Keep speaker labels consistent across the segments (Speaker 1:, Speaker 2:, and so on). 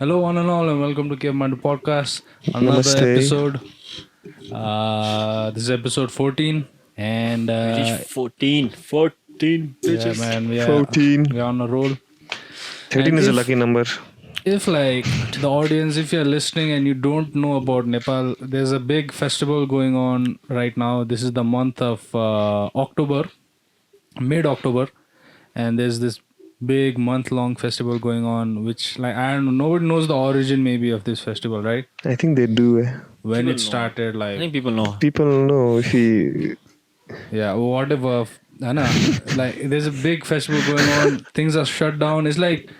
Speaker 1: Hello, one and all, and welcome to Cavemandu podcast. Another
Speaker 2: Namaste.
Speaker 1: episode. This is episode 14, and
Speaker 3: Reach 14
Speaker 1: yeah,
Speaker 3: bitches.
Speaker 1: man,
Speaker 2: 14.
Speaker 1: we are on a roll.
Speaker 2: 13
Speaker 1: And
Speaker 2: is a
Speaker 1: if-
Speaker 2: lucky number.
Speaker 1: If like the audience, if you're listening and you don't know about Nepal, there's a big festival going on right now. This is the month of October, mid-October, and there's this big month-long festival going on. Which like I don't know, nobody knows the origin maybe of this festival, right?
Speaker 2: I think they do.
Speaker 1: When
Speaker 3: People
Speaker 1: it
Speaker 3: know.
Speaker 1: started,
Speaker 3: I
Speaker 1: like
Speaker 3: think people know.
Speaker 2: People know if he.
Speaker 1: yeah, whatever. I know. Like there's a big festival going on. Things are shut down. It's like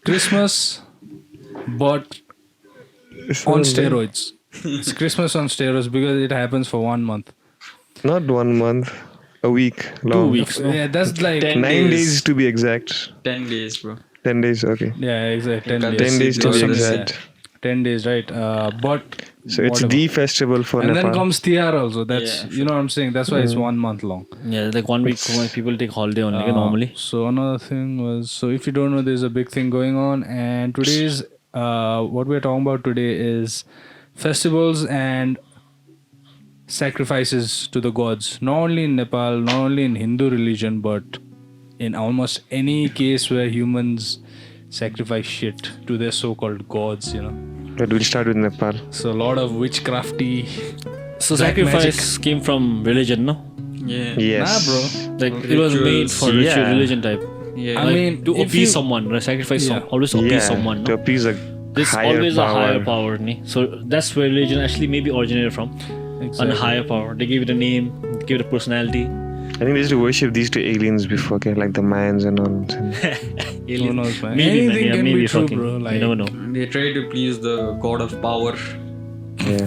Speaker 1: Christmas, but on steroids. It's Christmas on steroids because it happens for 1 month.
Speaker 2: Not 1 month, a week long.
Speaker 3: 2 weeks.
Speaker 1: Yeah, that's like
Speaker 4: 10
Speaker 2: 9 days
Speaker 4: days.
Speaker 2: to be exact.
Speaker 4: 10 days, bro.
Speaker 2: 10 days, okay.
Speaker 1: yeah, exactly 10
Speaker 4: can't
Speaker 1: days.
Speaker 2: 10 days to be
Speaker 4: Something,
Speaker 2: exact.
Speaker 1: 10 days, right? But
Speaker 2: So it's
Speaker 1: whatever.
Speaker 2: the festival for
Speaker 1: and
Speaker 2: Nepal.
Speaker 1: then comes Tihar also. That's
Speaker 4: Yeah,
Speaker 1: you know what I'm saying. That's why it's 1 month long.
Speaker 3: Yeah, like 1 week when people take holiday only normally.
Speaker 1: So another thing was, so if you don't know, there's a big thing going on, and today's what we're talking about today is festivals and sacrifices to the gods. Not only in Nepal, not only in Hindu religion, but in almost any case where humans sacrifice shit to their so-called gods. You know,
Speaker 2: But we'll start with Nepal.
Speaker 1: so a lot of witchcrafty.
Speaker 3: So
Speaker 1: Black
Speaker 3: sacrifice came from religion, no?
Speaker 4: Yeah.
Speaker 2: Yes.
Speaker 1: Nah, bro.
Speaker 3: Like it was made
Speaker 4: Rituals.
Speaker 3: for
Speaker 2: Yeah.
Speaker 3: religion type.
Speaker 4: Yeah.
Speaker 1: I
Speaker 3: Like,
Speaker 1: mean,
Speaker 3: to
Speaker 1: if
Speaker 3: appease
Speaker 1: you-
Speaker 3: someone, right? Sacrifice
Speaker 1: Yeah.
Speaker 3: always appease
Speaker 2: Yeah,
Speaker 3: someone.
Speaker 2: to
Speaker 3: No?
Speaker 2: appease a
Speaker 3: There's
Speaker 2: higher
Speaker 3: always
Speaker 2: power.
Speaker 3: a higher power. Ne? So that's where religion actually maybe originated from.
Speaker 1: Exactly.
Speaker 3: On a higher power. They give it a name, give it a personality.
Speaker 2: I think they used to worship these two aliens before, okay? Like the Mayans and all.
Speaker 1: Who knows, man?
Speaker 3: Maybe, man.
Speaker 1: Anything
Speaker 3: Yeah,
Speaker 1: can
Speaker 3: maybe
Speaker 1: be true,
Speaker 3: fucking.
Speaker 1: bro. Like,
Speaker 3: You never know.
Speaker 4: They try to please the god of power.
Speaker 2: Yeah.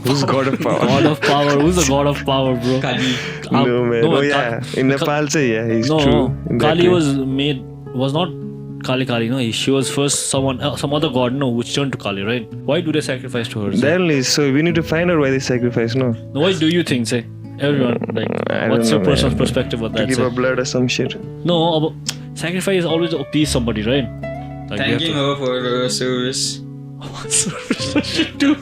Speaker 2: Who's God of power?
Speaker 3: God of power. Who's the god of power, bro?
Speaker 4: Kali.
Speaker 2: No, man.
Speaker 3: no,
Speaker 2: Oh, yeah. In Nepal, say, yeah, he's
Speaker 3: No,
Speaker 2: true. In that
Speaker 3: Kali
Speaker 2: way.
Speaker 3: was not Kali. No, she was first some other god, no, which turned to Kali, right? Why do they sacrifice to her? sir?
Speaker 2: That only, so we need to find out why they sacrifice, no?
Speaker 3: No, what do you think, say? Everyone, like,
Speaker 2: I
Speaker 3: what's
Speaker 2: don't
Speaker 3: your
Speaker 2: know,
Speaker 3: personal
Speaker 2: man.
Speaker 3: perspective on
Speaker 2: To
Speaker 3: that?
Speaker 2: give
Speaker 3: Say?
Speaker 2: up blood or some shit.
Speaker 3: No, sacrifice is always to appease somebody, right? Like, we have
Speaker 4: Thanking
Speaker 3: to-
Speaker 4: her for her service.
Speaker 3: What service does she do?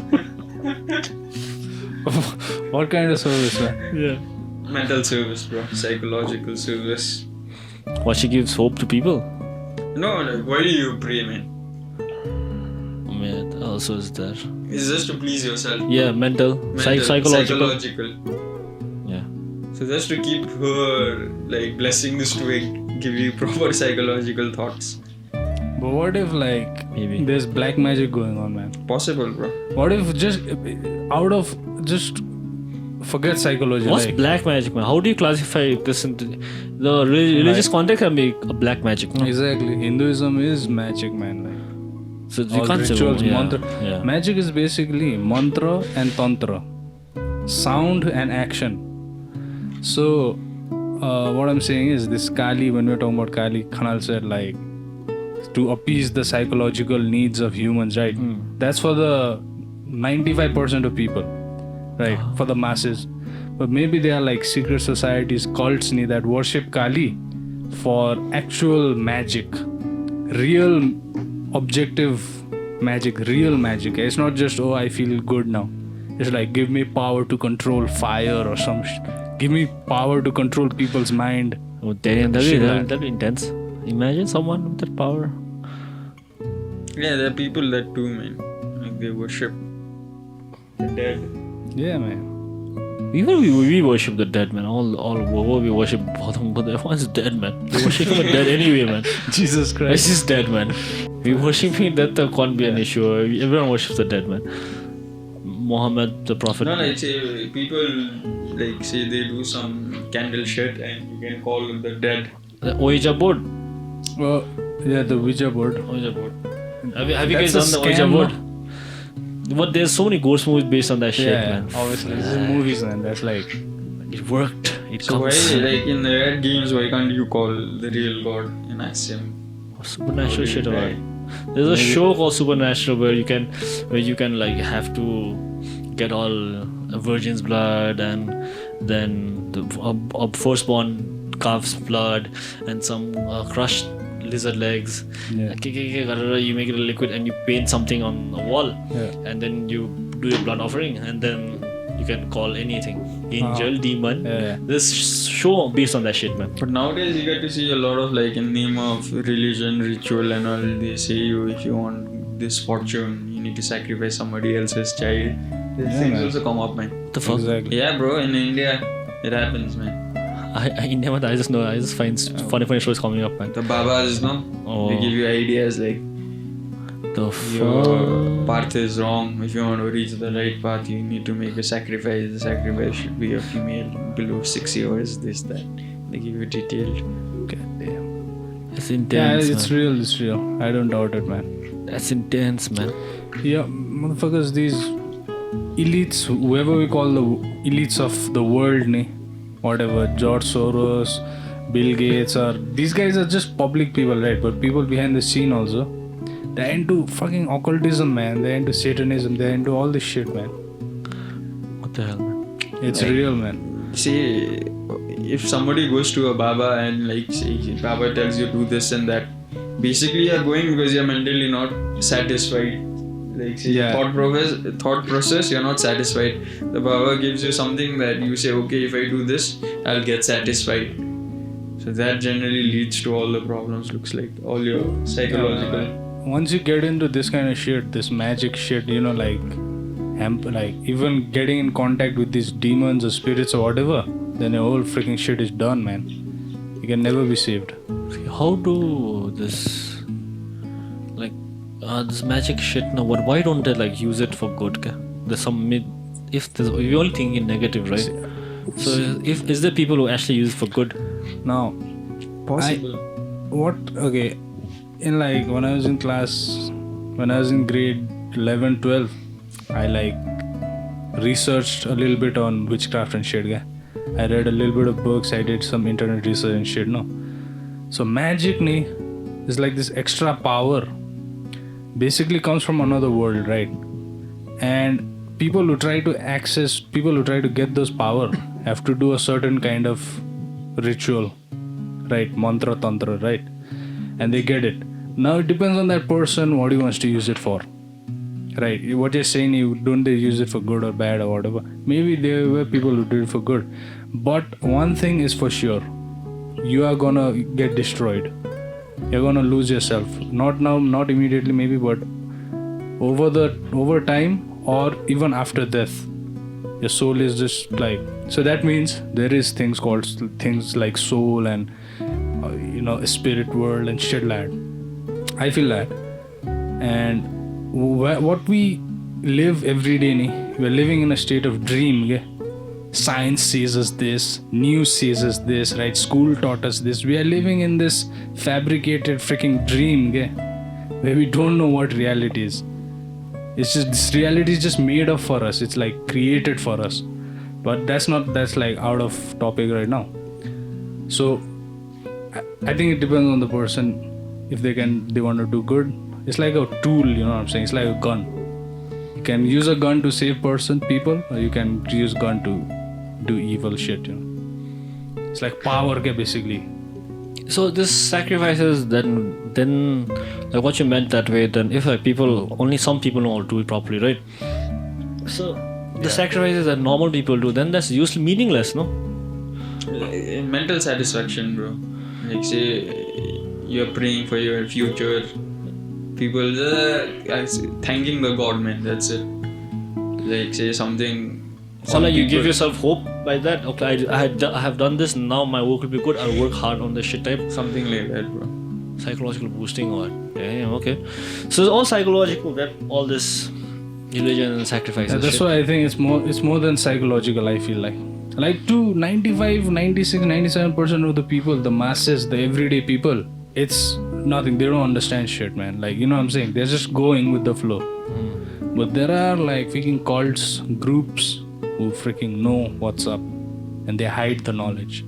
Speaker 1: what kind of service, man?
Speaker 3: Yeah.
Speaker 4: Mental service, bro. Psychological service.
Speaker 3: What she gives hope to people.
Speaker 4: No, like, why do you pray, man?
Speaker 3: Yeah, that also is there.
Speaker 4: It's just to please yourself.
Speaker 3: Yeah, mental, psychological.
Speaker 4: Psychological.
Speaker 3: Yeah.
Speaker 4: So just to keep her, like, blessings to it, give you proper psychological thoughts.
Speaker 1: But what if like
Speaker 3: Maybe.
Speaker 1: there's black magic going on, man?
Speaker 4: Possible, bro.
Speaker 1: What if just out of just forget psychology?
Speaker 3: What's
Speaker 1: like,
Speaker 3: black magic, man? How do you classify this into the religious context? Can be a black magic, no?
Speaker 1: exactly? Hinduism is magic, man. Like
Speaker 3: So you
Speaker 1: all
Speaker 3: can't
Speaker 1: rituals,
Speaker 3: say, yeah,
Speaker 1: mantra.
Speaker 3: yeah.
Speaker 1: Magic is basically mantra and tantra, sound and action. So what I'm saying is this Kali. When we're talking about Kali, Khanal said like to appease the psychological needs of humans, right? That's for the 95% of people, right? For the masses. But maybe there are like secret societies, cults that worship Kali for actual magic, real objective magic, real magic. It's not just, oh, I feel good now. It's like, give me power to control fire or some give me power to control people's mind.
Speaker 3: Oh, damn,
Speaker 1: Shit, man.
Speaker 3: that'd be intense. Imagine someone with that power.
Speaker 4: Yeah, there are people that do, man. Like, they worship the dead.
Speaker 1: Yeah, man.
Speaker 3: Even we worship the dead, man. All we worship, but everyone's dead, man. We worship him dead anyway, man.
Speaker 1: Jesus
Speaker 3: He's
Speaker 1: Christ.
Speaker 3: just dead, man. We worshiping death can't be an issue. Everyone worships the dead, man. Muhammad, the Prophet.
Speaker 4: No, like, say, people, like, say they do some candle shit and you can call the dead.
Speaker 3: The Ouija board.
Speaker 1: Well, yeah, the Ouija board.
Speaker 3: Ouija board. Have you guys
Speaker 1: That's
Speaker 3: done
Speaker 1: a
Speaker 3: the Ouija
Speaker 1: scam,
Speaker 3: board? But there's so many ghost movies based on that shit,
Speaker 1: Yeah,
Speaker 3: man.
Speaker 1: obviously. This is movies, man. That's like,
Speaker 3: It worked. It
Speaker 4: So why,
Speaker 3: comes.
Speaker 4: like, in the red games, why can't you call the real god and ask him?
Speaker 3: Supernatural shit about it.
Speaker 4: Right.
Speaker 3: There's a show called Supernatural where you can like have to get all a virgin's blood and then the a firstborn calf's blood and some crushed lizard legs.
Speaker 1: Yeah.
Speaker 3: You make it a liquid and you paint something on a wall,
Speaker 1: Yeah.
Speaker 3: and then you do your blood offering, and then you can call anything angel, demon.
Speaker 1: Yeah.
Speaker 3: This show based on that shit, man.
Speaker 4: But nowadays you get to see a lot of like in name of religion, ritual and all. They say you if you want this fortune, you need to sacrifice somebody else's child. These things
Speaker 1: man.
Speaker 4: also come up, man.
Speaker 3: What the fuck?
Speaker 1: Exactly.
Speaker 4: Yeah, bro. In India, it happens, man.
Speaker 3: I never. I just find funny shows coming up, man.
Speaker 4: The Babas, no?
Speaker 3: Oh.
Speaker 4: They give you ideas like
Speaker 3: The
Speaker 4: your
Speaker 3: fuck.
Speaker 4: path is wrong. If you want to reach the right path, you need to make a sacrifice. The sacrifice should be a female below 6 years. This that. They give you detailed.
Speaker 1: God damn.
Speaker 3: It's
Speaker 1: Yeah,
Speaker 3: intense.
Speaker 1: it's
Speaker 3: man.
Speaker 1: real. It's real. I don't doubt it, man.
Speaker 3: That's intense, man.
Speaker 1: Yeah, motherfuckers, these elites, whoever we call the elites of the world, whatever, George Soros, Bill Gates, or these guys are just public people, right? But people behind the scene also, they're into fucking occultism, man. They're into Satanism. They're into all this shit, man.
Speaker 3: What the hell, man?
Speaker 1: It's real, man.
Speaker 4: See, if somebody goes to a Baba and like say Baba tells you do this and that, basically you're going because you're mentally not satisfied. Like say
Speaker 1: Yeah.
Speaker 4: thought process, you're not satisfied. The Baba gives you something that you say, okay, if I do this, I'll get satisfied. So that generally leads to all the problems. Looks like all your psychological.
Speaker 1: Once you get into this kind of shit, this magic shit, you know, like even getting in contact with these demons or spirits or whatever, then your whole freaking shit is done, man. You can never be saved.
Speaker 3: How do this this magic shit now? Why don't they like use it for good? There's some if you're only thinking negative, right? So if is there people who actually use it for good?
Speaker 1: Now,
Speaker 4: Possible.
Speaker 1: Okay, in like when I was in class, when I was in grade 11, 12, I like researched a little bit on witchcraft and shit. I read a little bit of books, I did some internet research and shit, no? So magic is like this extra power, basically comes from another world, right? And people who try to get those power have to do a certain kind of ritual, right? Mantra, tantra, right? And they get it. Now it depends on that person what he wants to use it for, right? What you're saying, don't they use it for good or bad or whatever? Maybe there were people who did it for good, but one thing is for sure, you are gonna get destroyed. You're gonna lose yourself. Not now, not immediately maybe, but over time or even after death, your soul is just like. So that means there is things like soul and a spirit world and shit like that. I feel that. And what we live every day, we're living in a state of dream. Science says us this, news says us this, right? School taught us this. We are living in this fabricated freaking dream, where we don't know what reality is. It's just this reality is just made up for us. It's like created for us. But that's like out of topic right now. So I think it depends on the person. If they want to do good. It's like a tool, you know what I'm saying? It's like a gun. You can use a gun to save people, or you can use gun to do evil shit, It's like power, basically.
Speaker 3: So this sacrifices then like what you meant that way, then if like only some people know how to do it properly, right? So the sacrifices that normal people do, then that's usually meaningless, no?
Speaker 4: Mental satisfaction, bro. Like say you're praying for your future. People thanking the God, man. That's it. Like say something.
Speaker 3: So like you give yourself hope by that. Okay, I have done this. Now my work will be good. I'll work hard on this shit type.
Speaker 4: Something like that, bro.
Speaker 3: Psychological boosting or damn, okay. So it's all psychological. That all this religion and sacrifices.
Speaker 1: Yeah, that's
Speaker 3: shit.
Speaker 1: why I think it's more than psychological. I feel like to 95, 96, 97% of the people, the masses, the everyday people, it's nothing. They don't understand shit, man. Like, you know what I'm saying? They're just going with the flow. But there are like freaking cults, groups who freaking know what's up, and they hide the knowledge.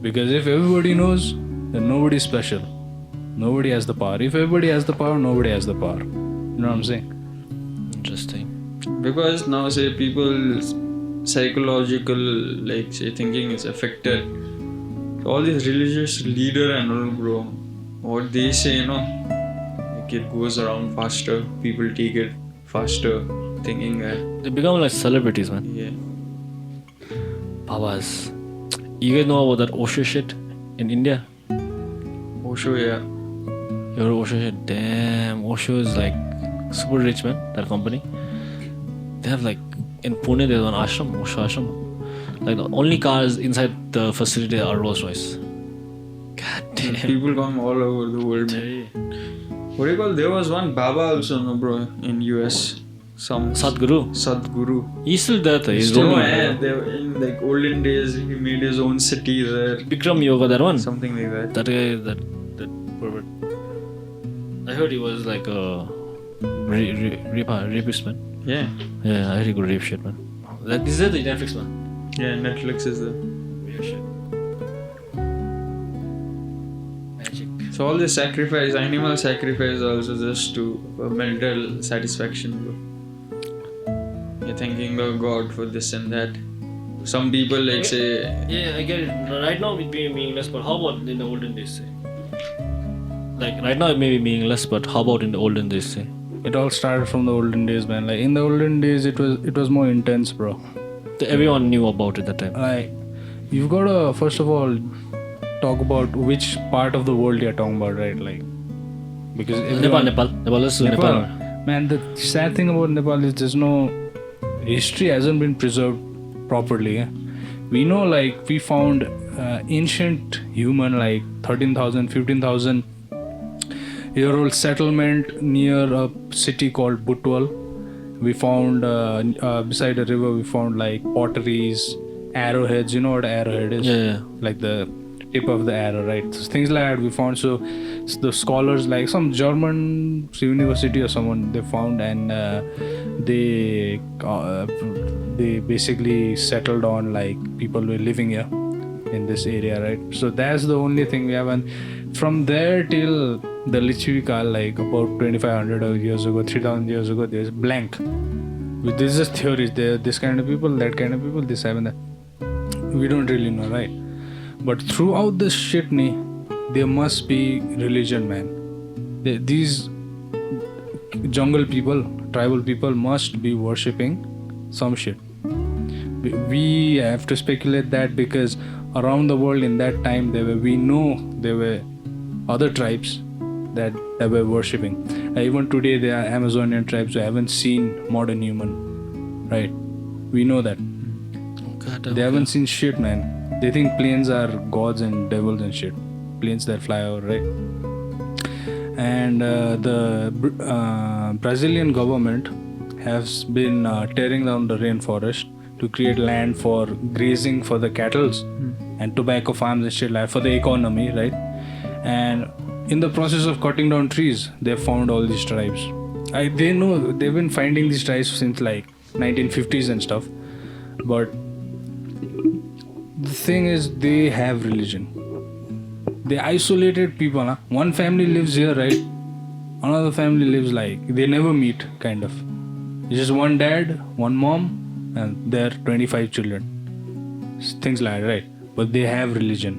Speaker 1: Because if everybody knows, then nobody's special. Nobody has the power. If everybody has the power, nobody has the power. You know what I'm saying?
Speaker 3: Interesting.
Speaker 4: Because now say people's psychological like say thinking is affected. All these religious leader and all, bro, what they say, like it goes around faster. People take it faster, thinking that
Speaker 3: They become like celebrities, man.
Speaker 4: yeah.
Speaker 3: Babas. You guys know about that Osho shit in India?
Speaker 4: Osho, yeah.
Speaker 3: You heard Osho shit? Damn, Osho is like super rich, man. That company. They have like in Pune there's one ashram, Osho ashram. Like the only cars inside the facility are Rolls Royce. God damn.
Speaker 4: People come all over the world, man. What do you call? There was one Baba also, no, bro, in US. Some
Speaker 3: Sadhguru.
Speaker 4: Sadhguru.
Speaker 3: He's still there, though. He's
Speaker 4: Still,
Speaker 3: roaming.
Speaker 4: man, they were in like olden days, he made his own city there,
Speaker 3: Bikram Yoga, that one.
Speaker 4: something like that.
Speaker 3: That guy, that pervert. I heard he was like a rapist, man.
Speaker 4: Yeah,
Speaker 3: Yeah, I heard he could rape shit, man. Like, this is the Netflix, man.
Speaker 4: yeah. Netflix is the.
Speaker 3: Weird shit. Magic.
Speaker 4: So all this sacrifice, animal sacrifice, also just to mental satisfaction, bro. You're thanking the God for this and that. Some people like say,
Speaker 3: Yeah, I get it. Right now it may be meaningless, but how about in the olden days, say? Like, right now it may be meaningless, but how about in the olden days, say?
Speaker 1: It all started from the olden days, man. Like in the olden days, it was more intense, bro.
Speaker 3: Everyone knew about it that time.
Speaker 1: Like you've got to first of all talk about which part of the world you're talking about, right? Like because everyone-
Speaker 3: Nepal is Nepal.
Speaker 1: Man, the sad thing about Nepal is there's no history hasn't been preserved properly. We know, like we found ancient human, like 13,000, 15,000 year old settlement near a city called Butwal. We found beside a river, we found like potteries, arrowheads. You know what arrowhead is?
Speaker 3: Yeah.
Speaker 1: Like the tip of the arrow, right? So things like that we found. So the scholars, like some German university or someone, they found, and they basically settled on like people were living here in this area, right? So that's the only thing we have, and from there till the Lichivika, like about 2,500 years ago, 3,000 years ago, there's blank. This is just theories. There, this kind of people, that kind of people, this and that. We don't really know, right? But throughout this shit, there must be religion, man. These jungle people, tribal people must be worshipping some shit. We have to speculate that because around the world in that time, we know there were other tribes that were worshipping. Even today, there are Amazonian tribes who haven't seen modern human, right? We know that.
Speaker 3: God,
Speaker 1: They haven't seen shit, man. They think planes are gods and devils and shit. Planes that fly over, right? And the Brazilian government has been tearing down the rainforest to create land for grazing for the cattle and tobacco farms and shit like for the economy, right? And in the process of cutting down trees, they found all these tribes. They know they've been finding these tribes since like 1950s and stuff, but the thing is, they have religion. They isolated people. Huh? One family lives here, right? Another family lives like they never meet, kind of. It's just one dad, one mom, and their 25 children. Things like that, right? But they have religion.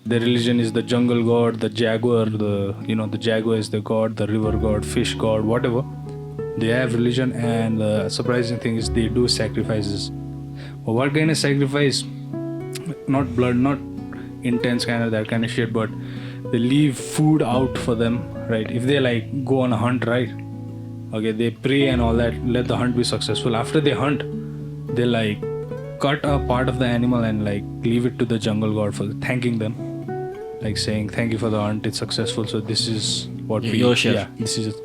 Speaker 1: Their religion is the jungle god, the jaguar, the jaguar is the god, the river god, fish god, whatever. They have religion, and the surprising thing is they do sacrifices. But what kind of sacrifice? Not blood, not intense kind of that kind of shit, but they leave food out for them, right? If they like go on a hunt, right? Okay, they pray and all that, let the hunt be successful. After they hunt, they like cut a part of the animal and like leave it to the jungle god for thanking them, like saying thank you for the hunt, it's successful, so this is what we
Speaker 3: your share.
Speaker 1: yeah, this is it.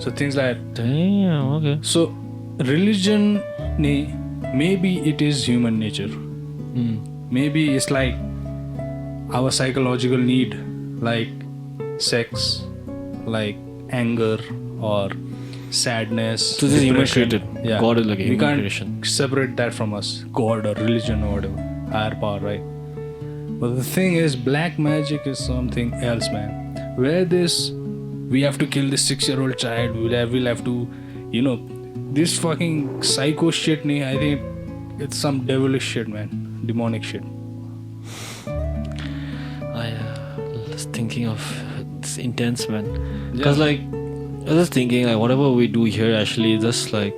Speaker 1: So things like that.
Speaker 3: Damn, okay.
Speaker 1: So religion, maybe it is human nature. Maybe it's like our psychological need, like sex, like anger or sadness.
Speaker 3: So this is human
Speaker 1: depression.
Speaker 3: created.
Speaker 1: Yeah.
Speaker 3: God is like a
Speaker 1: we
Speaker 3: human
Speaker 1: can't
Speaker 3: creation.
Speaker 1: separate that from us, God or religion or whatever, higher power, right? But the thing is, black magic is something else, man. Where we have to kill this 6-year-old child, we'll have to, this fucking psycho shit, I think it's some devilish shit, man. Demonic shit.
Speaker 3: Just thinking of it's intense, man. Because like I was just thinking like whatever we do here actually is just like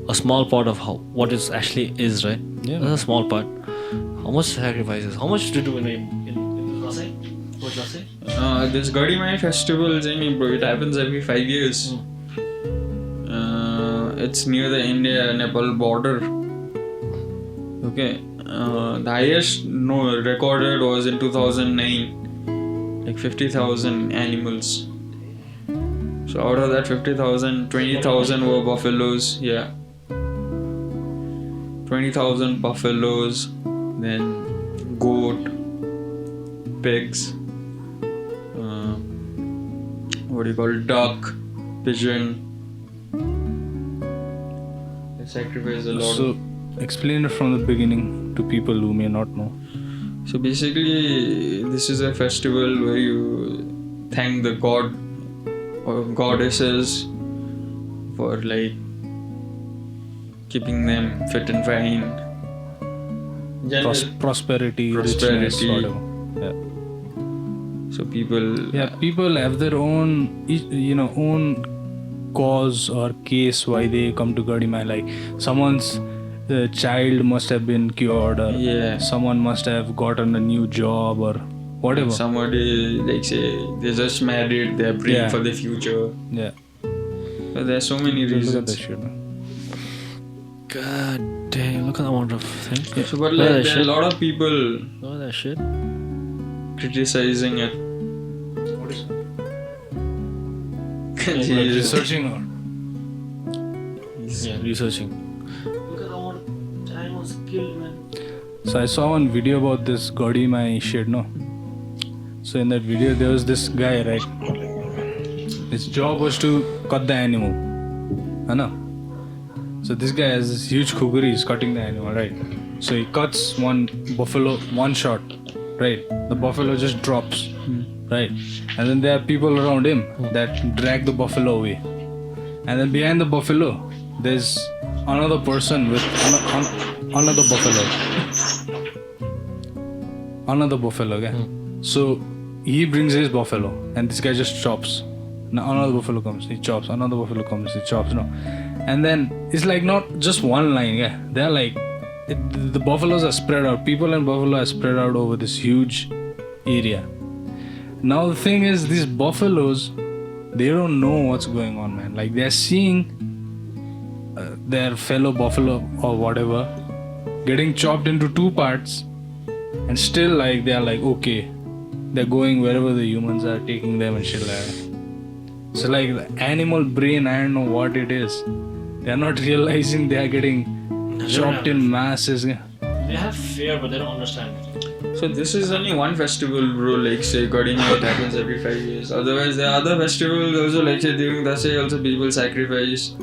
Speaker 3: a small part of how what it actually is, right?
Speaker 1: Yeah.
Speaker 3: That's a small part. How much sacrifices? How much did you do in Rasai? What Rasai?
Speaker 4: This Gadimai festival thing, bro, it happens every 5 years. It's near the India-Nepal border. Okay. The highest recorded was in 2009. Like 50,000 animals. So out of that 50,000, 20,000 were buffaloes. Yeah. 20,000 buffaloes. Then goat, pigs. What do you call it? Duck, pigeon. They sacrifice a lot.
Speaker 1: So, explain it from the beginning to people who may not know.
Speaker 4: So basically, this is a festival where you thank the god or goddesses for like keeping them fit and fine.
Speaker 1: Prosperity, richness, whatever. Yeah.
Speaker 4: So people.
Speaker 1: Yeah, people have their own, own cause or case why they come to Gadimai. Like someone's child must have been cured, or
Speaker 4: Yeah.
Speaker 1: someone must have gotten a new job, or whatever.
Speaker 4: Somebody like say they just married, they're praying
Speaker 1: Yeah.
Speaker 4: for the future.
Speaker 1: Yeah.
Speaker 4: But there's so many
Speaker 1: Look at
Speaker 4: reasons.
Speaker 1: that shit, man.
Speaker 3: God damn! Look at the amount of things.
Speaker 4: So, but
Speaker 3: Look at
Speaker 4: like
Speaker 3: that
Speaker 4: there are a
Speaker 3: shit.
Speaker 4: lot of people
Speaker 3: Look at that shit.
Speaker 4: criticizing it.
Speaker 1: What is
Speaker 4: Jesus.
Speaker 1: researching or?
Speaker 3: Yeah, researching. Look at the amount of animals killed, man.
Speaker 1: So I saw one video about this Gadimai shit, no? So in that video there was this guy, right? His job was to cut the animal. I know. So this guy has this huge kukuri, he's cutting the animal, right? So he cuts one buffalo, one shot, right? The buffalo just drops, right? And then there are people around him that drag the buffalo away. And then behind the buffalo, there's another person with another buffalo. Another buffalo, okay? So he brings his buffalo and this guy just chops. Now another buffalo comes, he chops. Another buffalo comes, he chops. No, and then it's like not just one line. Yeah, they're like the buffaloes are spread out. People and buffalo are spread out over this huge area. Now the thing is, these buffaloes, they don't know what's going on, man. Like they're seeing their fellow buffalo or whatever getting chopped into two parts, and still like they're like okay, they're going wherever the humans are taking them and shit like that. So like the animal brain, I don't know what it is. They're not realizing they are getting chopped in masses.
Speaker 3: They have fear, but they don't understand it.
Speaker 4: So this is only one festival, bro. Like say Gadimai, it happens every 5 years. Otherwise, there are other festivals also. Like say during Dasai, also people sacrifice,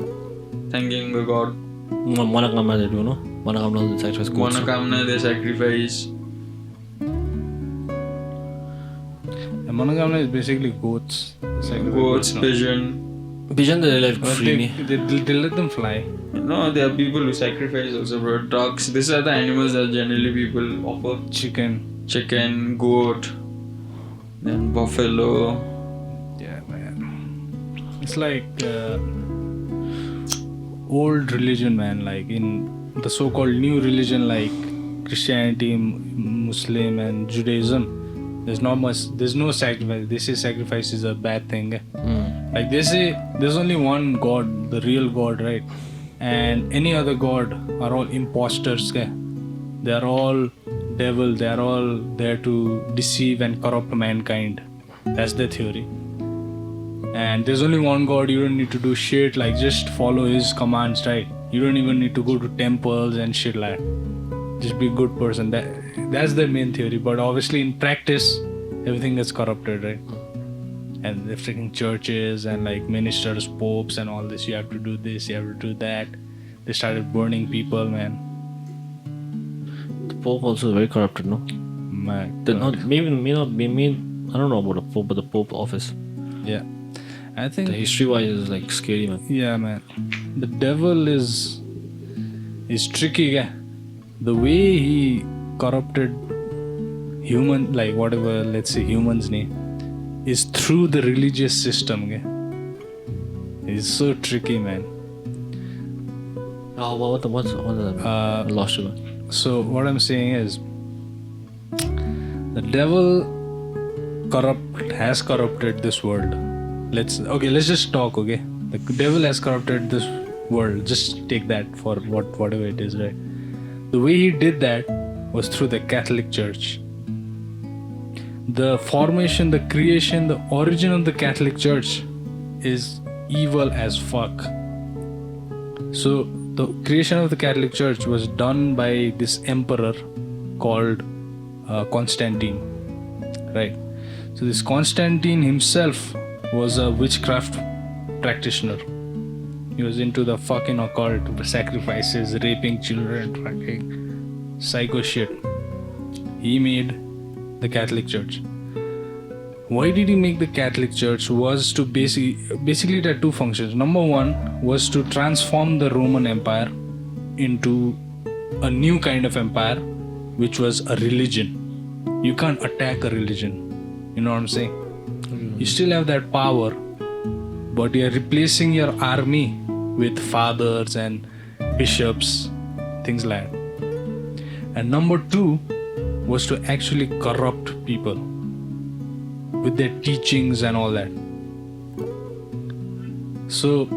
Speaker 4: thanking the god.
Speaker 3: Manakamna they do, no? Manakamna they sacrifice goats.
Speaker 4: Manakamna they sacrifice.
Speaker 1: And Manakamna is basically goats. It's like
Speaker 4: Goats,
Speaker 1: no?
Speaker 4: pigeon.
Speaker 3: Pigeon they live
Speaker 1: But
Speaker 3: freely.
Speaker 1: they let them fly.
Speaker 4: No, there are people who sacrifice also, bro. Ducks. These are the animals that generally people offer.
Speaker 1: Chicken.
Speaker 4: Chicken, goat, then buffalo.
Speaker 1: Yeah, man. It's like old religion, man. Like in the so-called new religion, like Christianity, Muslim, and Judaism. There's not much. There's no sacrifice. They say sacrifice is a bad thing. Eh? Like they say, there's only one God, the real God, right? And any other God are all imposters. Eh? They are all devil. They are all there to deceive and corrupt mankind. That's their theory. And there's only one God. You don't need to do shit. Like just follow His commands, right? You don't even need to go to temples and shit like that. Just be a good person. That's the main theory. But obviously in practice, everything gets corrupted, right? And the freaking churches and like ministers, popes and all this. You have to do this, you have to do that. They started burning people, man.
Speaker 3: The Pope also is very corrupted, no?
Speaker 1: My
Speaker 3: They're
Speaker 1: God.
Speaker 3: not, maybe I don't know about the Pope, but the Pope office.
Speaker 1: Yeah. I think
Speaker 3: The history-wise is like scary, man.
Speaker 1: yeah, man. The devil is tricky, yeah. The way he corrupted human, like whatever, let's say humans name. is through the religious system. Okay? It's so tricky, man.
Speaker 3: Oh, what's I lost you.
Speaker 1: So what I'm saying is, the devil has corrupted this world. Let's just talk. Okay, the devil has corrupted this world. Just take that for whatever it is, right? The way he did that was through the Catholic Church. The formation, the creation, the origin of the Catholic Church is evil as fuck. So the creation of the Catholic Church was done by this emperor called Constantine, right? So this Constantine himself was a witchcraft practitioner. He was into the fucking occult, sacrifices, raping children, fucking psycho shit. He made the Catholic Church. Why did he make the Catholic Church? Was to basically it had two functions. Number one was to transform the Roman Empire into a new kind of empire, which was a religion. You can't attack a religion. You know what I'm saying? You still have that power, but you're replacing your army with fathers and bishops, things like that. And number two was to actually corrupt people with their teachings and all that. So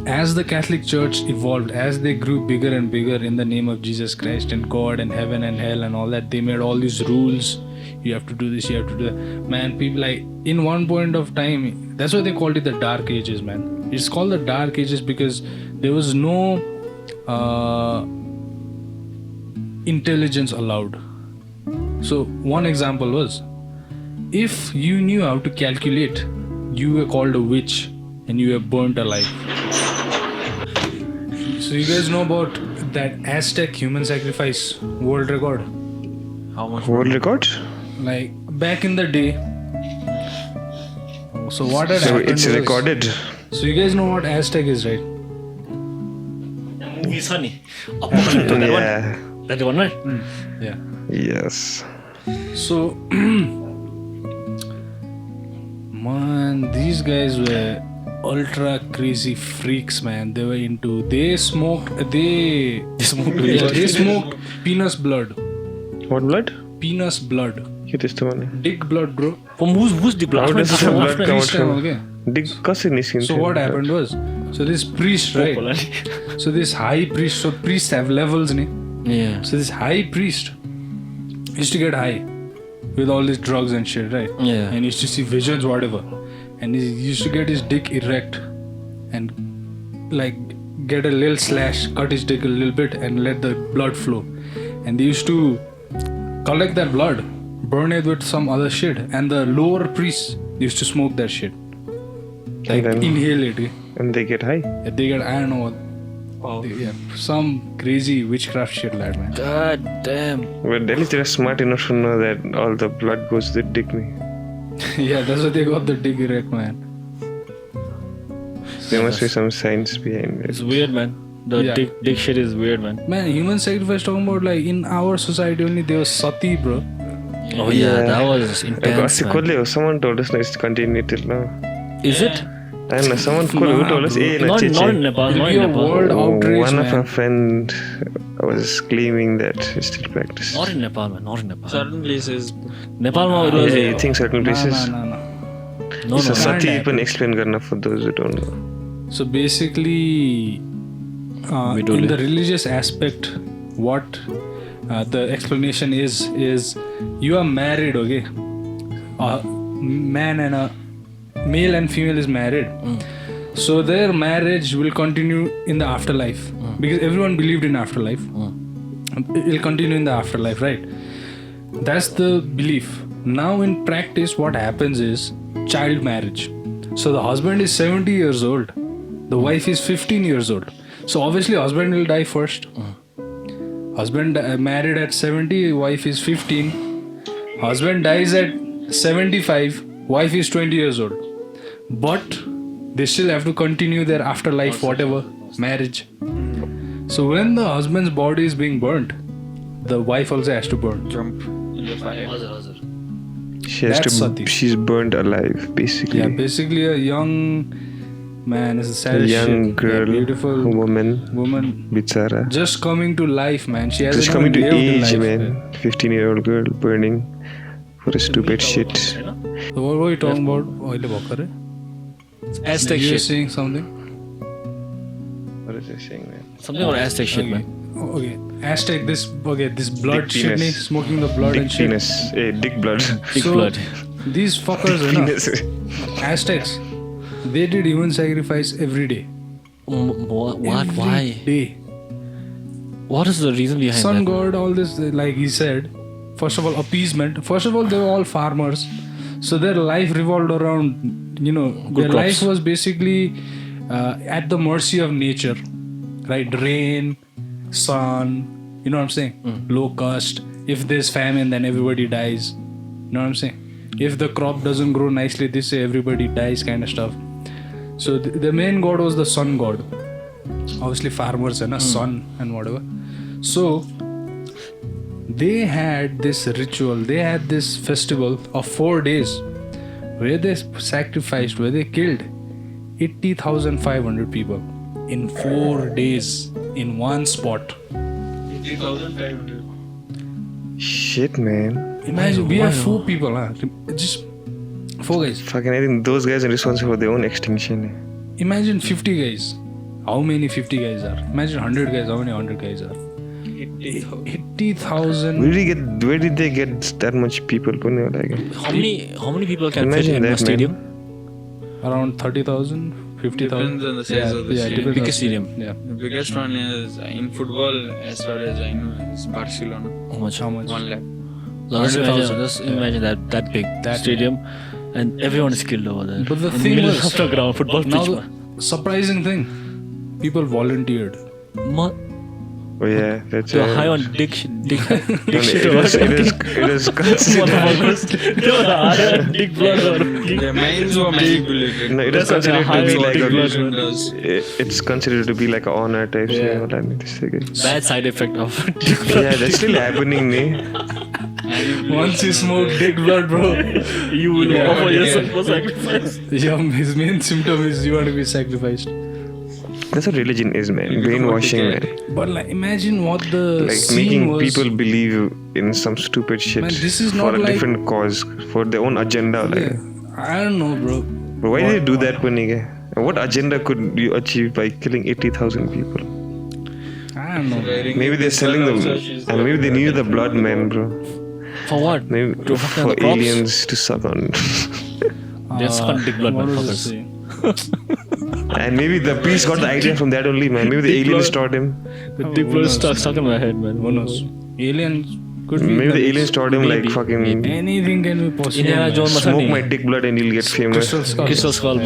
Speaker 1: as the Catholic Church evolved, as they grew bigger and bigger in the name of Jesus Christ and God and heaven and hell and all that, they made all these rules. You have to do this, you have to do that. Man, people like, in one point of time, that's why they called it the Dark Ages, man. It's called the Dark Ages because there was no intelligence allowed. So one example was, if you knew how to calculate, you were called a witch and you were burnt alive. So you guys know about that Aztec human sacrifice world record?
Speaker 3: How much?
Speaker 2: World record?
Speaker 1: Like back in the day. So what had
Speaker 2: So
Speaker 1: happened
Speaker 2: it's
Speaker 1: was,
Speaker 2: recorded.
Speaker 1: So you guys know what Aztec is, right?
Speaker 3: Movie Sunny. Apocalypto, that
Speaker 2: Yeah.
Speaker 3: one. That one, right?
Speaker 1: Yeah.
Speaker 2: Yes.
Speaker 1: So man, these guys were ultra crazy freaks, man. They smoked penis blood.
Speaker 2: What blood?
Speaker 1: Penis blood.
Speaker 2: के त्यस्तो भने
Speaker 1: Dick blood, bro.
Speaker 3: From who's the
Speaker 2: How does the blood come out
Speaker 1: Priest time,
Speaker 2: from?
Speaker 1: okay?
Speaker 2: Dick कसरी निस्किन्छ?
Speaker 1: So what happened was, so this priest, right? So this high priest, so priests have levels, ne?
Speaker 3: Yeah.
Speaker 1: So this high priest used to get high with all these drugs and shit, right?
Speaker 3: Yeah.
Speaker 1: And he used to see visions, whatever. And he used to get his dick erect and like get a little slash, cut his dick a little bit and let the blood flow. And they used to collect that blood, burn it with some other shit, and the lower priests used to smoke that shit. Like
Speaker 2: then-
Speaker 1: inhale it.
Speaker 2: And they get high.
Speaker 1: They get, I don't know what. Yeah, some crazy witchcraft shit, lad, man.
Speaker 3: God damn.
Speaker 2: But at least they're smart enough to know that all the blood goes to the dick.
Speaker 1: Yeah, that's why they got the dick erect, man.
Speaker 2: There must be some science behind
Speaker 3: It's
Speaker 2: it.
Speaker 3: weird, man. The
Speaker 1: Yeah.
Speaker 3: dick shit is weird, man.
Speaker 1: Man, human sacrifice, talking about like in our society only, there was sati, bro.
Speaker 3: Oh yeah, that was intense,
Speaker 2: अस्ति
Speaker 3: man.
Speaker 2: कसले हो? Someone told us it's continued till now.
Speaker 3: Is it?
Speaker 2: I don't know. Someone who told us?
Speaker 1: bro.
Speaker 3: Not in Nepal.
Speaker 1: It'll
Speaker 3: Not
Speaker 1: be
Speaker 3: in
Speaker 1: a
Speaker 3: Nepal.
Speaker 1: world outrage,
Speaker 2: One of
Speaker 1: man.
Speaker 2: our friend was claiming that it's still practiced.
Speaker 3: Not in Nepal, man. Not in Nepal.
Speaker 4: Certain places.
Speaker 3: Nepal, it
Speaker 2: Yeah,
Speaker 3: was.
Speaker 2: you think certain places?
Speaker 1: No.
Speaker 3: No,
Speaker 2: So
Speaker 3: no.
Speaker 2: sati
Speaker 1: Can't
Speaker 2: even explain garna for those who don't know.
Speaker 1: So basically, in the religious aspect, what the explanation is you are married, okay? A man and a male and female is married. So their marriage will continue in the afterlife because everyone believed in afterlife. It will continue in the afterlife, right? That's the belief. Now in practice, what happens is child marriage. So the husband is 70 years old, the wife is 15 years old. So obviously husband will die first. Husband married at 70, wife is 15. Husband dies at 75, wife is 20 years old. But they still have to continue their afterlife, whatever, marriage. So when the husband's body is being burnt, the wife also has to burn.
Speaker 4: Jump in the fire.
Speaker 1: That's sati.
Speaker 2: She's burned alive, basically.
Speaker 1: Yeah, basically a young man is the
Speaker 2: A
Speaker 1: saddest
Speaker 2: young
Speaker 1: shit.
Speaker 2: girl,
Speaker 1: Yeah, beautiful
Speaker 2: woman,
Speaker 1: bichara. Just coming to life, man. She hasn't
Speaker 2: just coming to
Speaker 1: even lived
Speaker 2: age,
Speaker 1: life,
Speaker 2: man. 15-year-old girl burning for a stupid shit.
Speaker 1: So what were you talking about? Oile bhakare?
Speaker 3: Aztec
Speaker 1: You were
Speaker 3: shit.
Speaker 1: saying something?
Speaker 2: What is it saying, man?
Speaker 3: Something about Aztec shit,
Speaker 1: Okay.
Speaker 3: man.
Speaker 1: Okay. Aztec, this blood
Speaker 2: Dick
Speaker 1: shit,
Speaker 2: penis.
Speaker 1: nahi, smoking the blood
Speaker 2: Dick
Speaker 1: and shit.
Speaker 2: penis. Dick blood.
Speaker 3: Big
Speaker 1: So,
Speaker 3: blood.
Speaker 1: These fuckers, you know,
Speaker 2: Penis.
Speaker 1: Aztecs, they did human sacrifice every day.
Speaker 3: What?
Speaker 1: Every
Speaker 3: Why?
Speaker 1: day.
Speaker 3: What is the reason behind
Speaker 1: Sun
Speaker 3: that?
Speaker 1: god, all this, like he said, first of all, appeasement. First of all, they were all farmers. So their life revolved around, you know, their
Speaker 3: crops.
Speaker 1: life was basically at the mercy of nature, right? Rain, sun, you know what I'm saying? Locust. If there's famine, then everybody dies. You know what I'm saying? If the crop doesn't grow nicely, they say everybody dies, kind of stuff. So the main god was the sun god. Obviously, farmers and a sun and whatever. So they had this ritual, they had this festival of 4 days where they sacrificed, where they killed 80,500 people in 4 days in one spot.
Speaker 4: 80,500.
Speaker 2: Shit, man.
Speaker 1: Imagine, we have 4 people, huh? Just 4 guys.
Speaker 2: Fucking, I think those guys are responsible for their own extinction.
Speaker 1: Imagine 50 guys. How many 50 guys are? Imagine 100 guys. How many 100 guys are? 80,000.
Speaker 2: Where did they get that much people?
Speaker 3: How many people can fit
Speaker 2: Imagine
Speaker 3: in
Speaker 2: that,
Speaker 3: a stadium?
Speaker 1: Around 30,000, 50,000.
Speaker 4: Depends on the size of the
Speaker 1: yeah,
Speaker 4: stadium.
Speaker 1: depends on
Speaker 3: Biggest
Speaker 1: the
Speaker 3: stadium.
Speaker 1: Yeah.
Speaker 4: The biggest one is in football, as far as I know, is Barcelona.
Speaker 3: How much?
Speaker 1: How much?
Speaker 4: 1 lakh.
Speaker 3: Just
Speaker 1: 100,000.
Speaker 3: imagine that big
Speaker 1: That
Speaker 3: stadium, and everyone is killed over there.
Speaker 1: But the
Speaker 3: In
Speaker 1: thing
Speaker 3: middle
Speaker 1: was,
Speaker 3: of the ground, football
Speaker 1: now
Speaker 3: pitch.
Speaker 1: the surprising thing, people volunteered.
Speaker 3: Man.
Speaker 2: Oh yeah, that's
Speaker 3: They were high on dick shit. Dick
Speaker 2: No,
Speaker 3: shit.
Speaker 2: it is considered.
Speaker 3: They were high on dick blood.
Speaker 4: Their minds were manipulated.
Speaker 2: No, it is
Speaker 3: That's what
Speaker 2: considered to
Speaker 3: high
Speaker 2: be
Speaker 3: on
Speaker 2: like
Speaker 3: dick
Speaker 2: a.
Speaker 3: blood.
Speaker 2: It's considered to be like an honor type thing.
Speaker 1: Yeah.
Speaker 2: What I mean to say.
Speaker 3: Bad side effect of dick blood.
Speaker 2: Yeah, that's still happening, me.
Speaker 1: Once you smoke dick blood, bro,
Speaker 3: You will
Speaker 1: Yeah,
Speaker 3: offer
Speaker 1: yeah.
Speaker 3: yourself for sacrifice.
Speaker 1: his main symptom is you want to be sacrificed.
Speaker 2: That's what religion is, man. Brainwashing, man.
Speaker 1: But like, imagine what the
Speaker 2: Like
Speaker 1: scene
Speaker 2: making
Speaker 1: was.
Speaker 2: people believe in some stupid shit
Speaker 1: Man, this is
Speaker 2: for
Speaker 1: not
Speaker 2: a
Speaker 1: like-
Speaker 2: different cause, for their own agenda. Like,
Speaker 1: Yeah, I don't know, bro.
Speaker 2: but why did they do that, Panige? And what agenda could you achieve by killing 80,000 people?
Speaker 1: I don't know.
Speaker 2: Maybe they're selling them, and maybe they need the blood, man, bro.
Speaker 3: For what?
Speaker 2: Maybe
Speaker 3: To fuck on
Speaker 2: for
Speaker 3: the crops?
Speaker 2: aliens to suck on.
Speaker 3: They're sucking dick blood,
Speaker 1: What was
Speaker 3: motherfuckers.
Speaker 1: it saying?
Speaker 2: And maybe the priest got the idea from that only, man. Maybe the aliens taught him.
Speaker 3: The dick blood is stuck in my head, man.
Speaker 1: Who knows? Aliens could be.
Speaker 2: Maybe the aliens taught him like
Speaker 3: Maybe,
Speaker 2: fucking
Speaker 1: Anything can be possible.
Speaker 3: Indiana
Speaker 1: man.
Speaker 3: Jones
Speaker 2: smoke
Speaker 3: Masani.
Speaker 2: my dick blood and you'll get famous.
Speaker 1: Crystal skull.
Speaker 3: Crystal Skull,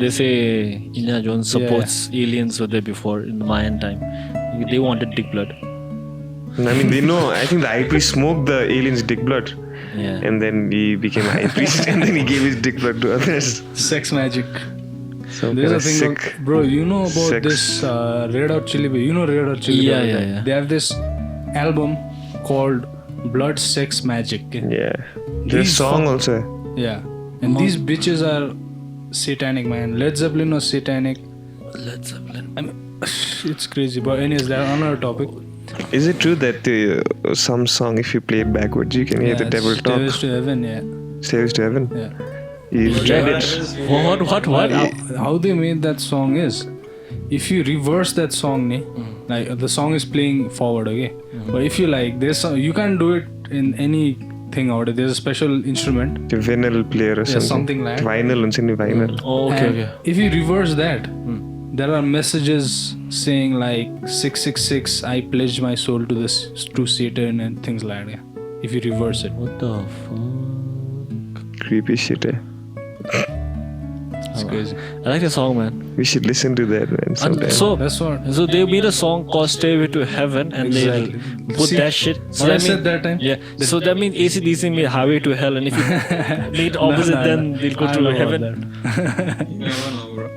Speaker 3: they say Indiana Jones supports aliens were there before in the Mayan time. They wanted dick blood.
Speaker 2: And I mean, they know. I think the high priest smoked the aliens' dick blood,
Speaker 3: Yeah.
Speaker 2: and then he became a high priest, and then he gave his dick blood to others.
Speaker 1: Sex magic.
Speaker 2: So
Speaker 1: There's
Speaker 2: kinda
Speaker 1: a thing,
Speaker 2: sick.
Speaker 1: bro. You know about
Speaker 2: Sex.
Speaker 1: this Red Hot Chili Peppers? You know Red Hot Chili
Speaker 3: Yeah,
Speaker 1: Peppers?
Speaker 3: yeah,
Speaker 1: right?
Speaker 3: yeah.
Speaker 1: They have this album called Blood, Sex, Magic.
Speaker 2: Yeah. There's
Speaker 1: These
Speaker 2: song
Speaker 1: fuck-
Speaker 2: also.
Speaker 1: Yeah, and these bitches are satanic, man. Led Zeppelin was satanic.
Speaker 3: Led Zeppelin.
Speaker 1: I mean, it's crazy. But anyways, that's another topic.
Speaker 2: Is it true that some song, if you play it backwards, you can hear the devil talk?
Speaker 1: Stairways to Heaven, yeah.
Speaker 2: Stairways to heaven.
Speaker 1: Yeah.
Speaker 2: You tried it.
Speaker 3: What?
Speaker 1: How they made that song is, if you reverse that song, like the song is playing forward, okay. But if you like, you can't do it in anything out there. There's a special instrument.
Speaker 2: The vinyl player or something.
Speaker 1: something like that.
Speaker 2: Vinyl, vinyl.
Speaker 3: Oh, okay,
Speaker 1: And
Speaker 3: okay.
Speaker 1: if you reverse that, there are messages saying like 666, I pledge my soul to to Satan and things like that. If you reverse it.
Speaker 3: What the fuck?
Speaker 2: Creepy shit, eh?
Speaker 1: It's crazy.
Speaker 3: I like the song, man.
Speaker 2: We should listen to that, man, sometime.
Speaker 3: So,
Speaker 1: That's what.
Speaker 3: so they made a song called "Stairway to Heaven" and
Speaker 1: Exactly.
Speaker 3: they put
Speaker 1: See,
Speaker 3: that shit. So
Speaker 1: what I
Speaker 3: that
Speaker 1: said that time?
Speaker 3: Yeah. So that means AC/DC made "Highway to Hell," and if you made opposite,
Speaker 1: No,
Speaker 3: then they'll go
Speaker 1: I
Speaker 3: to
Speaker 1: don't know
Speaker 3: heaven.
Speaker 1: about that.
Speaker 4: You never know, bro.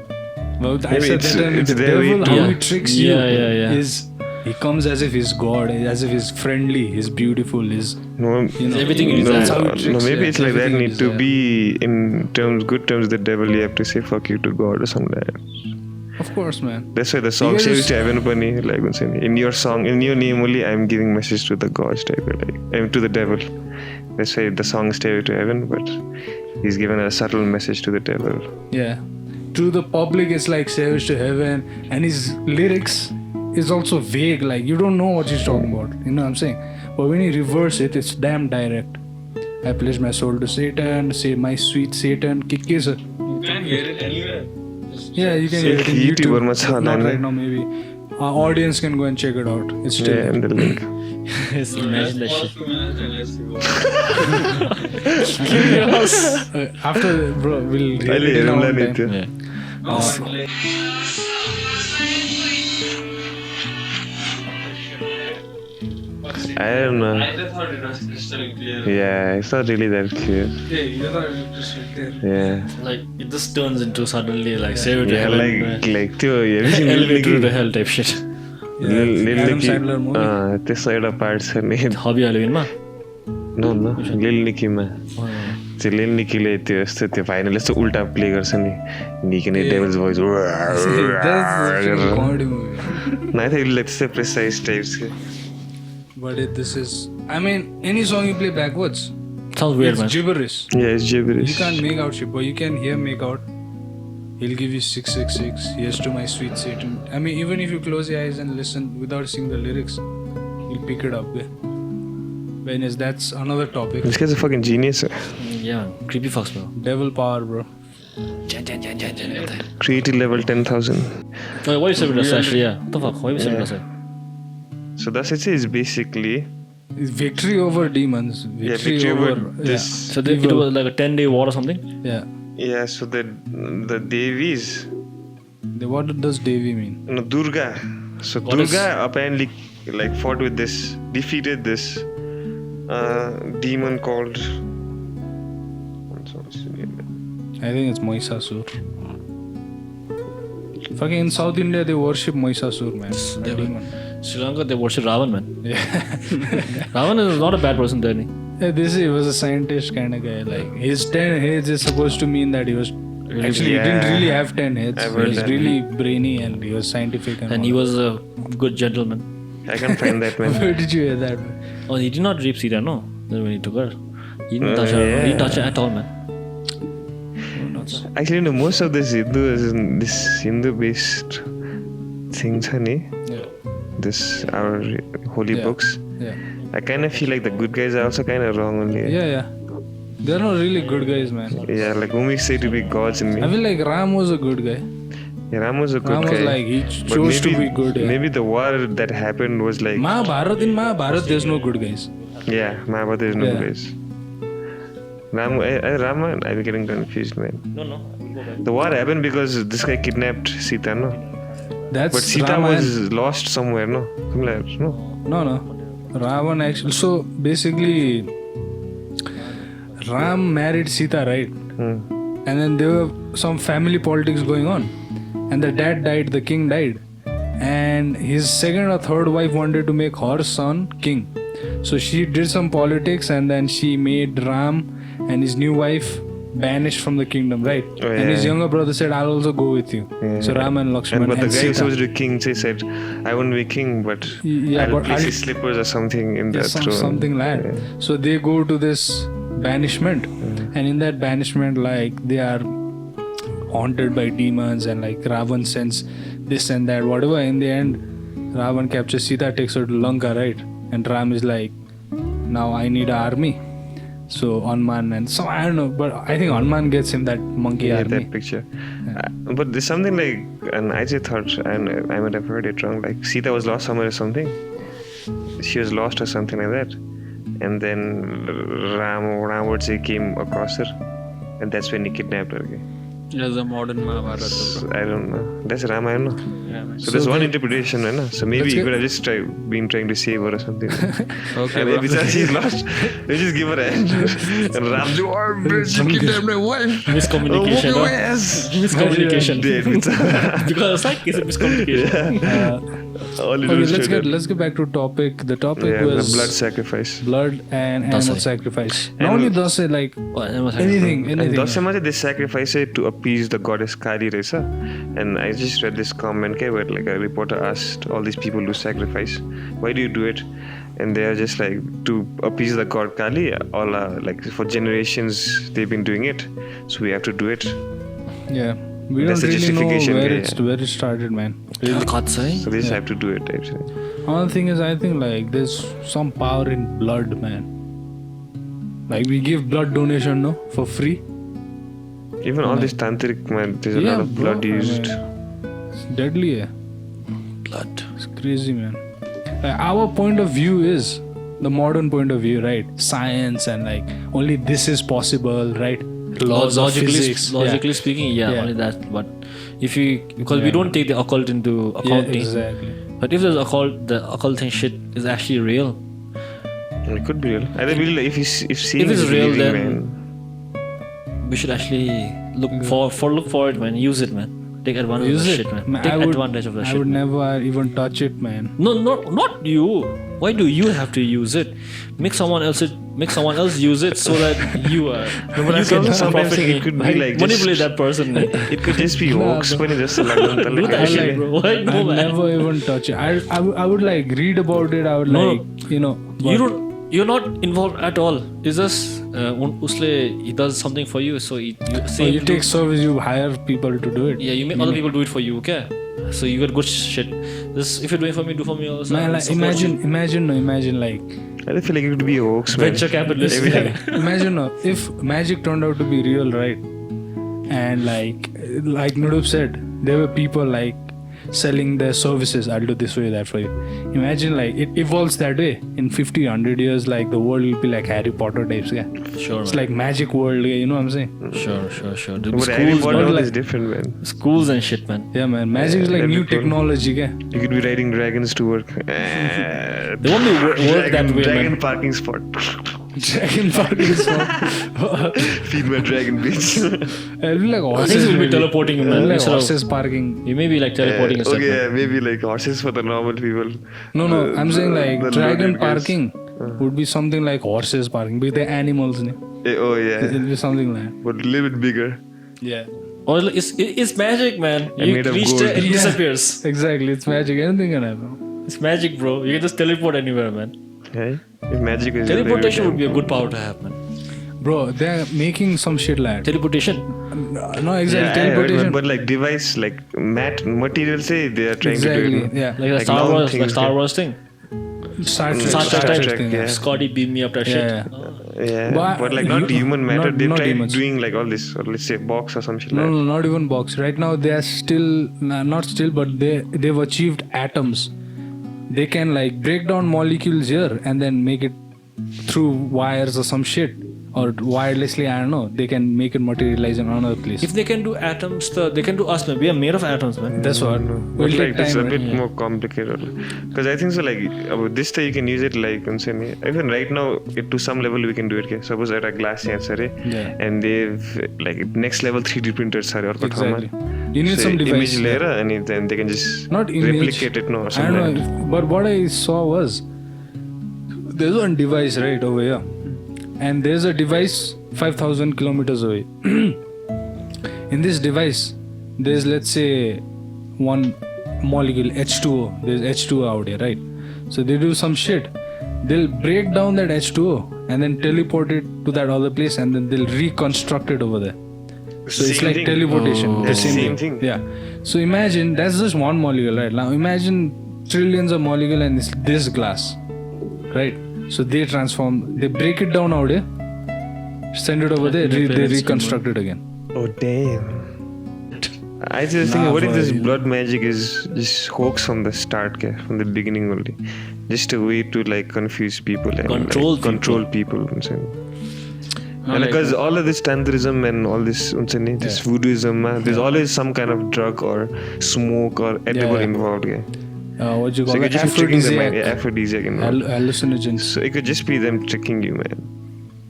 Speaker 1: But I
Speaker 2: Maybe
Speaker 1: said
Speaker 2: it's-
Speaker 1: that time,
Speaker 2: it's
Speaker 1: the
Speaker 2: their way
Speaker 1: devil,
Speaker 2: to-
Speaker 1: how
Speaker 3: Yeah.
Speaker 1: he tricks you
Speaker 3: Yeah.
Speaker 1: is He comes as if he's God, as if he's friendly, he's beautiful, he's
Speaker 2: No,
Speaker 1: you know,
Speaker 3: Everything you
Speaker 2: no,
Speaker 3: desire.
Speaker 1: That's how it
Speaker 2: no,
Speaker 1: tricks
Speaker 2: maybe
Speaker 1: you.
Speaker 2: it's like that.
Speaker 1: Everything you
Speaker 2: Need to
Speaker 1: desire.
Speaker 2: be in good terms with the devil. You have to say fuck you to God or something like that.
Speaker 1: Of course, man.
Speaker 2: That's why the song
Speaker 1: guys
Speaker 2: says
Speaker 1: just-
Speaker 2: to heaven pani, like in your song, in your name only, I'm giving message to the gods type, like to the devil. That's why the song Stairway to Heaven, but he's given a subtle message to the devil.
Speaker 1: Yeah. To the public, it's like Savage to Heaven, and his lyrics is also vague. Like you don't know what he's talking about. You know what I'm saying? But when you reverse it, it's damn direct. I pledge my soul to Satan. Say my sweet Satan. Kiss it.
Speaker 4: You can hear it anywhere.
Speaker 1: Yeah, you can hear it in
Speaker 2: YouTuber
Speaker 1: YouTube.
Speaker 2: must
Speaker 1: But
Speaker 2: have
Speaker 1: not
Speaker 2: done
Speaker 1: right
Speaker 2: it.
Speaker 1: now, maybe. Our audience can go and check it out. It's still
Speaker 2: Yeah, and the link.
Speaker 3: Yes, imagine that shit.
Speaker 1: After, bro, we'll read
Speaker 2: Ali,
Speaker 1: it in our
Speaker 2: Rumla
Speaker 1: own time.
Speaker 2: Nitya.
Speaker 3: Yeah.
Speaker 2: I don't know.
Speaker 4: I thought it was crystal clear.
Speaker 2: Yeah, it's not really that clear.
Speaker 1: Yeah, you thought it was just right there.
Speaker 2: Yeah.
Speaker 3: Like it just turns into suddenly like Save It to
Speaker 2: Yeah,
Speaker 3: Heaven,
Speaker 2: like त्यो heavy
Speaker 3: Elevator to Hell type shit.
Speaker 1: Yeah, Adam Sandler movie.
Speaker 2: त्यसमा एउटा part छ नि
Speaker 3: Hobby Halloween-ma?
Speaker 2: न लिल निकीमा त्यो लिल निकीले त्यो यस्तो त्यो भाइनले यस्तो उल्टा प्ले गर्छ नि निकी नै डेभल्स voice
Speaker 1: That's a comedy movie.
Speaker 2: न थियो लाइक त्यस्तै प्रेसाइज टाइप्स के
Speaker 1: But this is, I mean, any song you play backwards,
Speaker 3: Sounds weird,
Speaker 1: it's
Speaker 3: man.
Speaker 1: gibberish.
Speaker 2: या it's जिबरिश
Speaker 1: You can't make out shit, but you can hear make out. He'll give you 666. Yes to my sweet Satan. I mean, even if you close your eyes and listen without seeing the lyrics, you'll pick it up. Whereas that's another topic.
Speaker 2: This guy's a fucking genius.
Speaker 3: Yeah, man. Creepy fucks, bro.
Speaker 1: Devil power, bro.
Speaker 2: Creative level 10,000.
Speaker 3: Wait, what is Save It to Actually, yeah. What the fuck? Why is Save It to
Speaker 2: So that's it is basically
Speaker 1: It's victory over demons. Victory,
Speaker 2: victory over
Speaker 1: yeah.
Speaker 2: this.
Speaker 3: So it
Speaker 1: Evil.
Speaker 3: was like a 10-day war or something?
Speaker 1: Yeah.
Speaker 2: Yeah, so the Devis,
Speaker 1: What does Devi mean?
Speaker 2: no, Durga. So
Speaker 3: What
Speaker 2: Durga
Speaker 3: is-
Speaker 2: apparently like fought with this, defeated this demon called. What's his name?
Speaker 1: I think it's Moisasur. Fucking in South India, they worship Moisasur, man.
Speaker 3: They
Speaker 1: A
Speaker 3: will.
Speaker 1: demon.
Speaker 3: Sri Lanka, they worship Ravan, man.
Speaker 1: Yeah.
Speaker 3: Ravan is not a bad person, Danny.
Speaker 1: Yeah, he was a scientist kind of guy. Like his 10 heads is supposed to mean that he was actually he didn't
Speaker 2: Yeah.
Speaker 1: really have 10 heads.
Speaker 2: I've
Speaker 1: He
Speaker 2: heard
Speaker 1: was
Speaker 2: that.
Speaker 1: really brainy and he was scientific and
Speaker 3: And
Speaker 1: all
Speaker 3: he
Speaker 1: that.
Speaker 3: was a good gentleman.
Speaker 2: I can't find that man.
Speaker 1: Where did you hear that? Man?
Speaker 3: Oh, he did not rape Sita, no? Then when he took her. He didn't touch her. He didn't touch her at all, man.
Speaker 2: Actually, no, most of this Hindu-based things, honey.
Speaker 1: Yeah.
Speaker 2: This our holy
Speaker 1: Yeah.
Speaker 2: books.
Speaker 1: Yeah.
Speaker 2: I kind of feel like the good guys are also kind of wrong only.
Speaker 1: Yeah, yeah. They're not really good guys, man.
Speaker 2: Yeah, like whom we say to be gods in me.
Speaker 1: I feel like Ram was a good guy.
Speaker 2: Yeah, Ram was a good
Speaker 1: Ram
Speaker 2: guy.
Speaker 1: was like, he
Speaker 2: But
Speaker 1: chose to be good. Yeah.
Speaker 2: Maybe the war that happened was like.
Speaker 1: Mahabharat, in Mahabharat, there's no good guys.
Speaker 2: Yeah, Mahabharata is no
Speaker 1: Yeah.
Speaker 2: place. Rama, I'm getting confused, man.
Speaker 3: No.
Speaker 2: The war happened because this guy kidnapped Sita, no?
Speaker 1: That's
Speaker 2: But Sita
Speaker 1: Rama
Speaker 2: was lost somewhere, no? No.
Speaker 1: No. Ravan actually. So basically, Ram married Sita, right?
Speaker 2: Hmm.
Speaker 1: And then there were some family politics going on. And the dad died, the king died. And his second or third wife wanted to make her son king. So she did some politics and then she made Ram and his new wife banished from the kingdom, right?
Speaker 2: Oh,
Speaker 1: And his
Speaker 2: yeah.
Speaker 1: younger brother said, I'll also go with you.
Speaker 2: Yeah.
Speaker 1: So Ram and Lakshman
Speaker 2: But the
Speaker 1: and
Speaker 2: guy who
Speaker 1: Sita.
Speaker 2: was the king said, I won't be king, but
Speaker 1: Yeah,
Speaker 2: I'll
Speaker 1: but
Speaker 2: place
Speaker 1: I'll-
Speaker 2: his slippers or something in the throne.
Speaker 1: something like that. So they go to this banishment, and in that banishment, like they are haunted by demons, and like Ravan sends this and that, whatever. In the end, Ravan captures Sita, takes her to Lanka, right? And Ram is like, now I need an army. So Hanuman and so I don't know, but I think Hanuman gets him that monkey
Speaker 2: Yeah,
Speaker 1: army.
Speaker 2: that picture. But there's something like, and I just thought, and I might have heard it wrong, like Sita was lost somewhere or something. She was lost or something like that. And then Ram would say came across her. And that's when he kidnapped her. Okay?
Speaker 4: That's the modern Mahabharata, bro.
Speaker 2: I don't know. That's Ramayana.
Speaker 4: Yeah, man.
Speaker 2: So there's one
Speaker 1: then-
Speaker 2: interpretation, right? So maybe
Speaker 1: Let's
Speaker 2: he
Speaker 1: get-
Speaker 2: could have just been trying to save her or something.
Speaker 4: Okay,
Speaker 2: And
Speaker 4: bro.
Speaker 2: maybe she's lost. They just give her a hand. And Ramji, oh, bitch, you kidnapped my wife.
Speaker 3: Miscommunication.
Speaker 2: Oh,
Speaker 3: no?
Speaker 2: yes.
Speaker 3: Miscommunication.
Speaker 2: Dead.
Speaker 3: Because it's like it's a miscommunication.
Speaker 2: All
Speaker 1: Okay, let's get back to topic. The topic
Speaker 2: Yeah, the
Speaker 1: was
Speaker 2: blood sacrifice.
Speaker 1: blood and animal
Speaker 3: Dasai.
Speaker 1: sacrifice. Not
Speaker 2: Animal-
Speaker 1: only Dasai, like
Speaker 3: What, animal
Speaker 1: anything.
Speaker 2: And Dasamata, they sacrifice it to appease the goddess Kali, right, sir? And I just read this comment where like a reporter asked all these people who sacrifice, why do you do it? And they are just like, to appease the god Kali. All like for generations they've been doing it, so we have to do it.
Speaker 1: Yeah, we
Speaker 2: That's
Speaker 1: don't
Speaker 2: the
Speaker 1: really know
Speaker 2: justification,
Speaker 1: where it started, man. Really.
Speaker 2: So they just have to do it. Actually.
Speaker 1: Another thing is, I think like there's some power in blood, man. Like we give blood donation, no, for free.
Speaker 2: Even all this tantric, man, there's a lot of blood
Speaker 1: bro, I
Speaker 2: used.
Speaker 1: mean, it's deadly, yeah.
Speaker 3: Blood.
Speaker 1: It's crazy, man. Like, our point of view is the modern point of view, right? Science and like only this is possible, right? Laws of physics.
Speaker 3: Logically speaking, yeah,
Speaker 1: Yeah.
Speaker 3: only that. But if you, because we don't take the occult into
Speaker 1: Yeah,
Speaker 3: accounting.
Speaker 1: exactly.
Speaker 3: But if there's occult, the occult thing shit is actually real.
Speaker 2: It could be real. I believe like, if seeing
Speaker 3: If it's
Speaker 2: is
Speaker 3: real,
Speaker 2: believing,
Speaker 3: then
Speaker 2: man.
Speaker 3: we should actually look for it, man. Use it, man. Take advantage
Speaker 1: Use
Speaker 3: of the
Speaker 1: it.
Speaker 3: shit, man.
Speaker 1: Man,
Speaker 3: Take
Speaker 1: I would-
Speaker 3: advantage of the
Speaker 1: I
Speaker 3: shit.
Speaker 1: would
Speaker 3: man.
Speaker 1: never even touch it, man.
Speaker 3: No, not you. Why do you have to use it? Make someone else use it so that you are.
Speaker 2: No, but I
Speaker 3: you
Speaker 2: also
Speaker 3: can
Speaker 2: sometimes
Speaker 3: profit
Speaker 2: think it
Speaker 3: me.
Speaker 2: could be like
Speaker 3: manipulate
Speaker 2: just-
Speaker 3: that person. Man.
Speaker 2: It could just be hoax,
Speaker 1: bro.
Speaker 2: but it's just like
Speaker 3: Do that shit,
Speaker 2: actually.
Speaker 3: bro. Why no,
Speaker 1: I'd
Speaker 3: man?
Speaker 1: never even touch it. I would like read about it. I would
Speaker 3: No,
Speaker 1: like, you know.
Speaker 3: You
Speaker 1: but-
Speaker 3: don't. You're not involved at all. It's just usle he does something for you, so you
Speaker 1: So you take service, you hire people to do it.
Speaker 3: Yeah, you make other people do it for you, okay? So you get good shit. This, if you're doing for me, do for me also.
Speaker 1: Man, like
Speaker 3: Support you.
Speaker 1: imagine like
Speaker 2: I feel like it could be a hoax, man.
Speaker 3: Venture capitalist.
Speaker 1: imagine if magic turned out to be real, right? And like Nudub said, there were people like selling their services. I'll do this way, that for you. Imagine like it evolves that way. In 50, 100 years, like the world will be like Harry Potter types. Yeah,
Speaker 3: Sure,
Speaker 1: it's
Speaker 3: man.
Speaker 1: like magic world. Yeah, you know what I'm saying?
Speaker 3: Sure. There'll be
Speaker 2: But Harry Potter
Speaker 1: not
Speaker 2: is
Speaker 1: like-
Speaker 2: different, man.
Speaker 3: schools and shit, man.
Speaker 1: Yeah, man. Magic is like
Speaker 2: that'd be
Speaker 1: new
Speaker 2: cool.
Speaker 1: technology. Yeah.
Speaker 2: You could be riding dragons to work.
Speaker 3: They won't be work that way,
Speaker 2: Dragon
Speaker 3: man.
Speaker 2: parking spot.
Speaker 1: Dragon Park is
Speaker 2: Feed my dragon, bitch.
Speaker 1: It'll be like
Speaker 3: I
Speaker 1: horses.
Speaker 3: think we'll be
Speaker 1: maybe.
Speaker 3: teleporting,
Speaker 1: It'll
Speaker 3: man.
Speaker 1: be like
Speaker 3: Instead of-
Speaker 1: horses parking.
Speaker 3: You may be like teleporting and stuff.
Speaker 2: Okay,
Speaker 3: man.
Speaker 2: yeah, maybe like horses for the normal people.
Speaker 1: No, I'm saying like
Speaker 2: the
Speaker 1: dragon
Speaker 2: loaded guys.
Speaker 1: parking would be something like horses parking, because they're animals. Ne?
Speaker 2: Oh yeah,
Speaker 1: It'll be something like
Speaker 2: but a little bit bigger.
Speaker 1: yeah.
Speaker 3: Or it's magic, man.
Speaker 2: And
Speaker 3: You
Speaker 2: made of
Speaker 3: reach
Speaker 2: gold.
Speaker 3: there, it
Speaker 1: Yeah.
Speaker 3: disappears.
Speaker 1: Exactly, it's magic. Anything can happen.
Speaker 3: It's magic, bro. You can just teleport anywhere, man.
Speaker 2: Hey, if magic is
Speaker 3: Teleportation would be a good power to have, man.
Speaker 1: Bro, they're making some shit like
Speaker 3: Teleportation.
Speaker 1: no, exactly,
Speaker 2: Yeah,
Speaker 1: teleportation.
Speaker 2: but like device, like material, say they are trying to do
Speaker 1: Exactly,
Speaker 2: it.
Speaker 1: yeah.
Speaker 3: Like a
Speaker 2: Like
Speaker 3: Star
Speaker 2: long
Speaker 3: Wars,
Speaker 2: things,
Speaker 3: like Star
Speaker 2: yeah.
Speaker 3: Wars thing.
Speaker 1: Star Trek,
Speaker 3: Star
Speaker 2: Star
Speaker 3: Trek
Speaker 2: Trek,
Speaker 1: thing,
Speaker 2: yeah.
Speaker 3: Scotty beam me up that shit.
Speaker 1: Yeah.
Speaker 3: Oh.
Speaker 2: Yeah,
Speaker 1: But
Speaker 2: but like not
Speaker 1: you-
Speaker 2: human matter.
Speaker 1: not-
Speaker 2: They
Speaker 1: not
Speaker 2: tried
Speaker 1: humans.
Speaker 2: doing like all this, or let's say box or some shit
Speaker 1: No,
Speaker 2: like
Speaker 1: no, not even box. Right now, they are still not still, but they've achieved atoms. They can like break down molecules here and then make it through wires or some shit, or wirelessly. I don't know. They can make it materialize in another place.
Speaker 3: If they can do atoms, they can do us, man. We are made of atoms, man.
Speaker 1: That's what.
Speaker 2: But
Speaker 1: We'll
Speaker 2: like
Speaker 1: take
Speaker 2: this is a
Speaker 1: time.
Speaker 2: bit
Speaker 1: right?
Speaker 2: more complicated because I think so. Like this time you can use it like even right now to some level we can do it. Okay? Suppose at a glass answer,
Speaker 1: Yeah.
Speaker 2: and they've like next level 3D printers are
Speaker 1: Exactly. You need some device.
Speaker 2: image layer and then they can just
Speaker 1: Not image.
Speaker 2: replicate it. No, or
Speaker 1: I
Speaker 2: something.
Speaker 1: don't know. But what I saw was there's one device right over here, and there's a device 5,000 kilometers away. In this device, there's let's say one molecule H2O. There's H2O out here, right? So they do some shit. They'll break down that H2O and then teleport it to that other place, and then they'll reconstruct it over there. So it's
Speaker 2: Same
Speaker 1: like
Speaker 2: thing.
Speaker 1: teleportation.
Speaker 3: Oh.
Speaker 1: The
Speaker 2: That's
Speaker 1: same
Speaker 2: same thing.
Speaker 1: Yeah. So imagine that's just one molecule, right? Now imagine trillions of molecules and this glass, right? So they transform, they break it down out here, send it over there, they reconstruct it again.
Speaker 2: Oh damn. I just think,
Speaker 1: Nah,
Speaker 2: what if
Speaker 1: bro,
Speaker 2: this
Speaker 1: you-
Speaker 2: blood magic is just hoax from the start, from the beginning only, just a way to like confuse people and
Speaker 3: Control
Speaker 2: like, control people. And so. And because all of this tantrism and all this, this voodooism, there's always some kind of drug or smoke or edible involved.
Speaker 1: What you
Speaker 2: So
Speaker 1: call
Speaker 2: it
Speaker 1: it?
Speaker 2: could just be tricking them,
Speaker 1: Aphrodisiac.
Speaker 2: aphrodisiac involved.
Speaker 1: Hallucinogens.
Speaker 2: So it could just be them tricking you, man.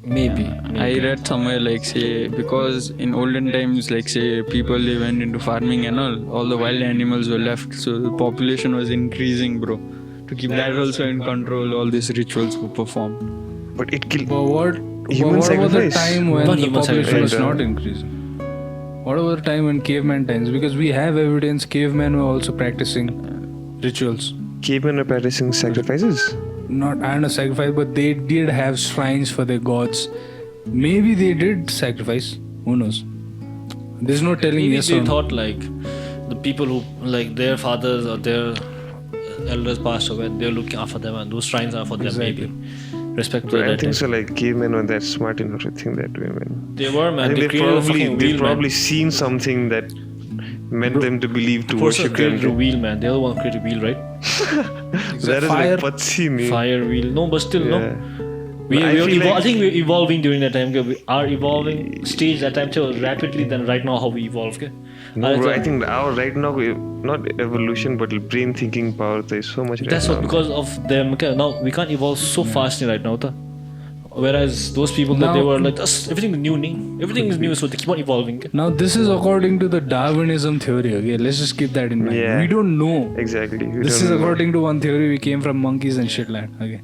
Speaker 3: Maybe.
Speaker 4: I read somewhere like say because in olden times like say people they went into farming and all the wild animals were left, so the population was increasing, bro. To keep that also in control, all these rituals were performed.
Speaker 2: But it killed.
Speaker 1: But what
Speaker 2: Human
Speaker 1: about the
Speaker 2: sacrifice.
Speaker 1: time when
Speaker 3: Not
Speaker 1: the
Speaker 3: human
Speaker 1: population was
Speaker 2: sacrifice.
Speaker 1: not increasing? What about the time when caveman times? Because we have evidence cavemen were also practicing rituals.
Speaker 2: Cavemen are practicing sacrifices.
Speaker 1: Not I don't know sacrifice, but they did have shrines for their gods. Maybe they did sacrifice. Who knows? There's no telling
Speaker 3: Maybe
Speaker 1: yes
Speaker 3: they
Speaker 1: or no.
Speaker 3: thought like the people who like their fathers or their elders passed away, they're looking after them, and those shrines are for them.
Speaker 1: Exactly.
Speaker 3: Maybe respect to
Speaker 2: But I
Speaker 3: that.
Speaker 2: don't think so. Like cavemen were that smart enough to think that way, man.
Speaker 3: They were,
Speaker 2: I
Speaker 3: man.
Speaker 2: think
Speaker 3: They created a fucking
Speaker 2: they've
Speaker 3: wheel,
Speaker 2: probably
Speaker 3: man.
Speaker 2: seen something that meant them to believe to
Speaker 3: The person
Speaker 2: worship
Speaker 3: created a
Speaker 2: them.
Speaker 3: wheel, man. They're the one who created a wheel, right?
Speaker 2: That is
Speaker 1: fire.
Speaker 2: like patsi nahi.
Speaker 3: Fire wheel. No, but still,
Speaker 2: Yeah.
Speaker 3: no. We
Speaker 2: I
Speaker 3: were
Speaker 2: feel like-
Speaker 3: I think we're evolving during that time. Okay? Our evolving stage that time too rapidly than right now how we evolve. Okay?
Speaker 2: No, bro, I think our right now, not evolution, but brain thinking power, there's so much right
Speaker 3: That's
Speaker 2: now.
Speaker 3: what because of them. Okay? Now we can't evolve so fast right now. Ta? Whereas those people that they
Speaker 1: Now-
Speaker 3: were like, everything is new, everything is new, so they keep on evolving. Okay?
Speaker 1: Now this is according to the Darwinism theory. Okay, let's just keep that in mind.
Speaker 2: Yeah.
Speaker 1: We don't know.
Speaker 2: Exactly. We
Speaker 1: This
Speaker 2: don't
Speaker 1: is
Speaker 2: know.
Speaker 1: according to one theory. We came from monkeys and shitland. Okay,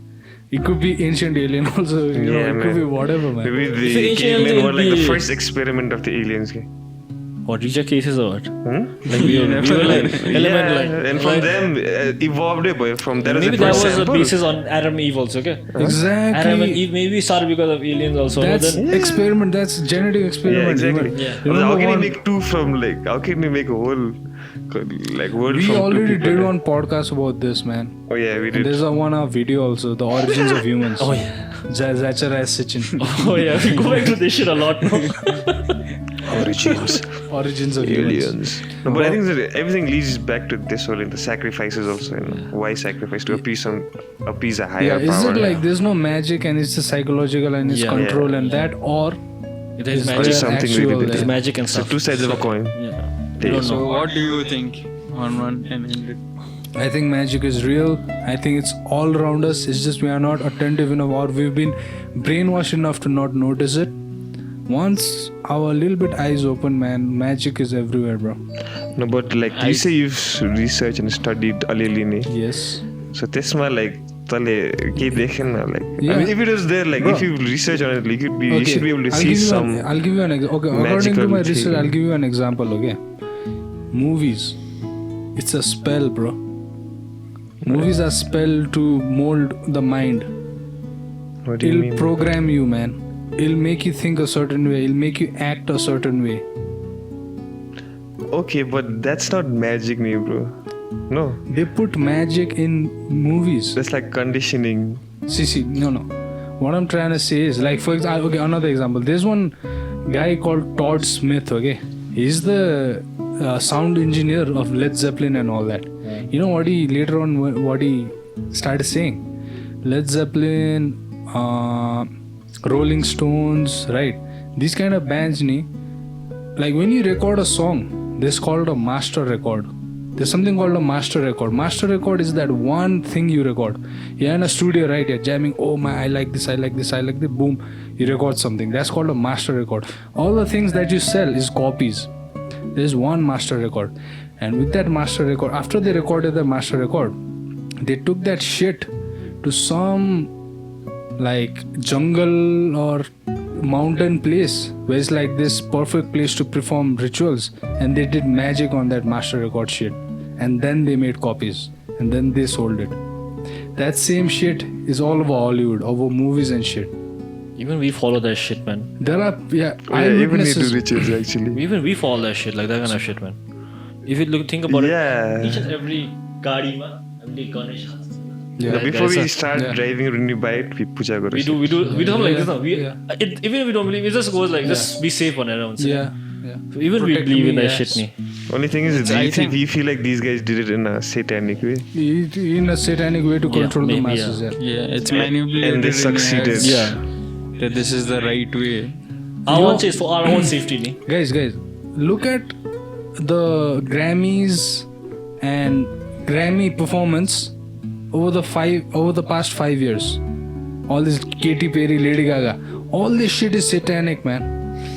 Speaker 1: it could be ancient alien also. You know,
Speaker 2: Yeah,
Speaker 1: it could
Speaker 2: man.
Speaker 1: be whatever, man.
Speaker 2: Maybe
Speaker 3: If
Speaker 2: the
Speaker 3: ancient
Speaker 2: cavemen
Speaker 3: alien
Speaker 2: were like the
Speaker 3: be-
Speaker 2: first experiment of the aliens. Okay?
Speaker 3: What reject cases or what?
Speaker 2: Hmm?
Speaker 3: Like we were like element
Speaker 2: Yeah,
Speaker 3: like
Speaker 2: and from
Speaker 3: like,
Speaker 2: them evolved it, boy. From that was
Speaker 3: maybe
Speaker 2: the
Speaker 3: that
Speaker 2: first
Speaker 3: was
Speaker 2: sample.
Speaker 3: a basis on Adam Eve also. Okay.
Speaker 1: Exactly.
Speaker 3: Adam and Eve maybe started because of aliens also.
Speaker 1: That's
Speaker 3: but then,
Speaker 1: experiment. That's genetic experiment.
Speaker 2: Yeah, exactly.
Speaker 1: Even-
Speaker 3: Yeah.
Speaker 2: But how
Speaker 1: Remember
Speaker 2: can you
Speaker 1: one-
Speaker 2: make two from like? How can you make a whole like word
Speaker 1: We
Speaker 2: from two
Speaker 1: already
Speaker 2: people?
Speaker 1: did one podcast about this, man.
Speaker 2: Oh yeah, we
Speaker 1: And
Speaker 2: did.
Speaker 1: there's a one video also, the origins of humans.
Speaker 3: oh yeah.
Speaker 1: Zachar as Sitchin.
Speaker 3: Oh yeah. We go back to this shit a lot now.
Speaker 2: Origins.
Speaker 1: Origins of humans.
Speaker 2: Aliens. No, but I think that everything leads back to this whole the sacrifices also. You know? Why sacrifice to appease a higher
Speaker 1: Yeah, is
Speaker 2: power?
Speaker 1: it like there's no magic and it's just psychological and it's
Speaker 3: Yeah.
Speaker 1: control
Speaker 2: Yeah.
Speaker 1: and that, or
Speaker 3: It is
Speaker 1: is
Speaker 2: Or
Speaker 3: magic.
Speaker 2: just something
Speaker 1: actual
Speaker 2: really
Speaker 3: It is
Speaker 2: different.
Speaker 3: magic and
Speaker 2: So
Speaker 3: stuff.
Speaker 2: two sides of a coin.
Speaker 3: Yeah.
Speaker 2: There
Speaker 3: We
Speaker 2: you
Speaker 3: don't
Speaker 4: So
Speaker 3: know.
Speaker 4: what do you think on one end?
Speaker 1: I think magic is real. I think it's all around us. It's just we are not attentive enough or we've been brainwashed enough to not notice it. Once our little bit eyes open, man, magic is everywhere, bro.
Speaker 2: No, but like you say you've researched and studied alien.
Speaker 1: Yes.
Speaker 2: So त्यसमा like तले केही देखेन like I
Speaker 1: Yeah.
Speaker 2: mean if it was there like
Speaker 1: Bro.
Speaker 2: if you research on it like you should be able to
Speaker 1: I'll
Speaker 2: see
Speaker 1: give you
Speaker 2: some
Speaker 1: I'll give you an okay. According to
Speaker 2: magical
Speaker 1: my research,
Speaker 2: thing.
Speaker 1: I'll give you an example. Okay, movies. It's a spell, bro. Movies are spell to mold the mind.
Speaker 2: what do you
Speaker 1: It'll
Speaker 2: mean?
Speaker 1: program you, man. It'll make you think a certain way. It'll make you act a certain way.
Speaker 2: Okay, but that's not magic, bro. No,
Speaker 1: They put magic in movies.
Speaker 2: that's like conditioning.
Speaker 1: See, no. What I'm trying to say is, like, for example, okay, another example. There's one guy called Todd Smith, okay? He's the sound engineer of Led Zeppelin and all that. You know what he, later on, what he started saying? Led Zeppelin, Rolling Stones, right? These kind of bands, like when you record a song, this called a master record. There's something called a master record. Master record is that one thing you record. You're in a studio, right? You're jamming. Oh my, I like this. Boom, you record something. That's called a master record. All the things that you sell is copies. There's one master record. And with that master record, after they recorded the master record, they took that shit to some like jungle or mountain place where it's like this perfect place to perform rituals, and they did magic on that master record shit, and then they made copies and then they sold it. That same shit is all over Hollywood, over movies and shit.
Speaker 3: Even we follow that shit, man.
Speaker 1: There are
Speaker 2: Oh, yeah, even need
Speaker 1: eyewitnesses.
Speaker 2: to rituals actually.
Speaker 3: Even we follow that shit, like that kind of shit, man. If you think about
Speaker 2: Yeah.
Speaker 3: it, each and every gadi, man, every Ganesh house.
Speaker 1: Yeah,
Speaker 2: Before we
Speaker 3: guys,
Speaker 2: start
Speaker 1: yeah.
Speaker 2: driving when we buy it, we puja garo.
Speaker 3: We do something like this now.
Speaker 1: Yeah.
Speaker 3: Even if we don't believe, it just goes like, just be safe on around.
Speaker 1: Yeah.
Speaker 3: Even we
Speaker 1: Protect
Speaker 3: believe in
Speaker 1: me,
Speaker 3: that
Speaker 1: yes.
Speaker 3: shit, me.
Speaker 2: Only thing is,
Speaker 4: I
Speaker 2: we
Speaker 4: think-
Speaker 2: feel like these guys did it in a satanic way.
Speaker 1: In a satanic way to
Speaker 3: Yeah,
Speaker 1: control the
Speaker 3: maybe,
Speaker 1: masses. Yeah.
Speaker 4: Yeah, it's manipulated.
Speaker 2: And they
Speaker 4: in your head
Speaker 2: succeeded.
Speaker 3: Yeah.
Speaker 4: That this is the right way.
Speaker 3: Our one is for our own safety. Ni.
Speaker 1: Guys, look at the Grammys and Grammy performance over the past 5 years. All this Katy Perry, Lady Gaga, all this shit is satanic, man.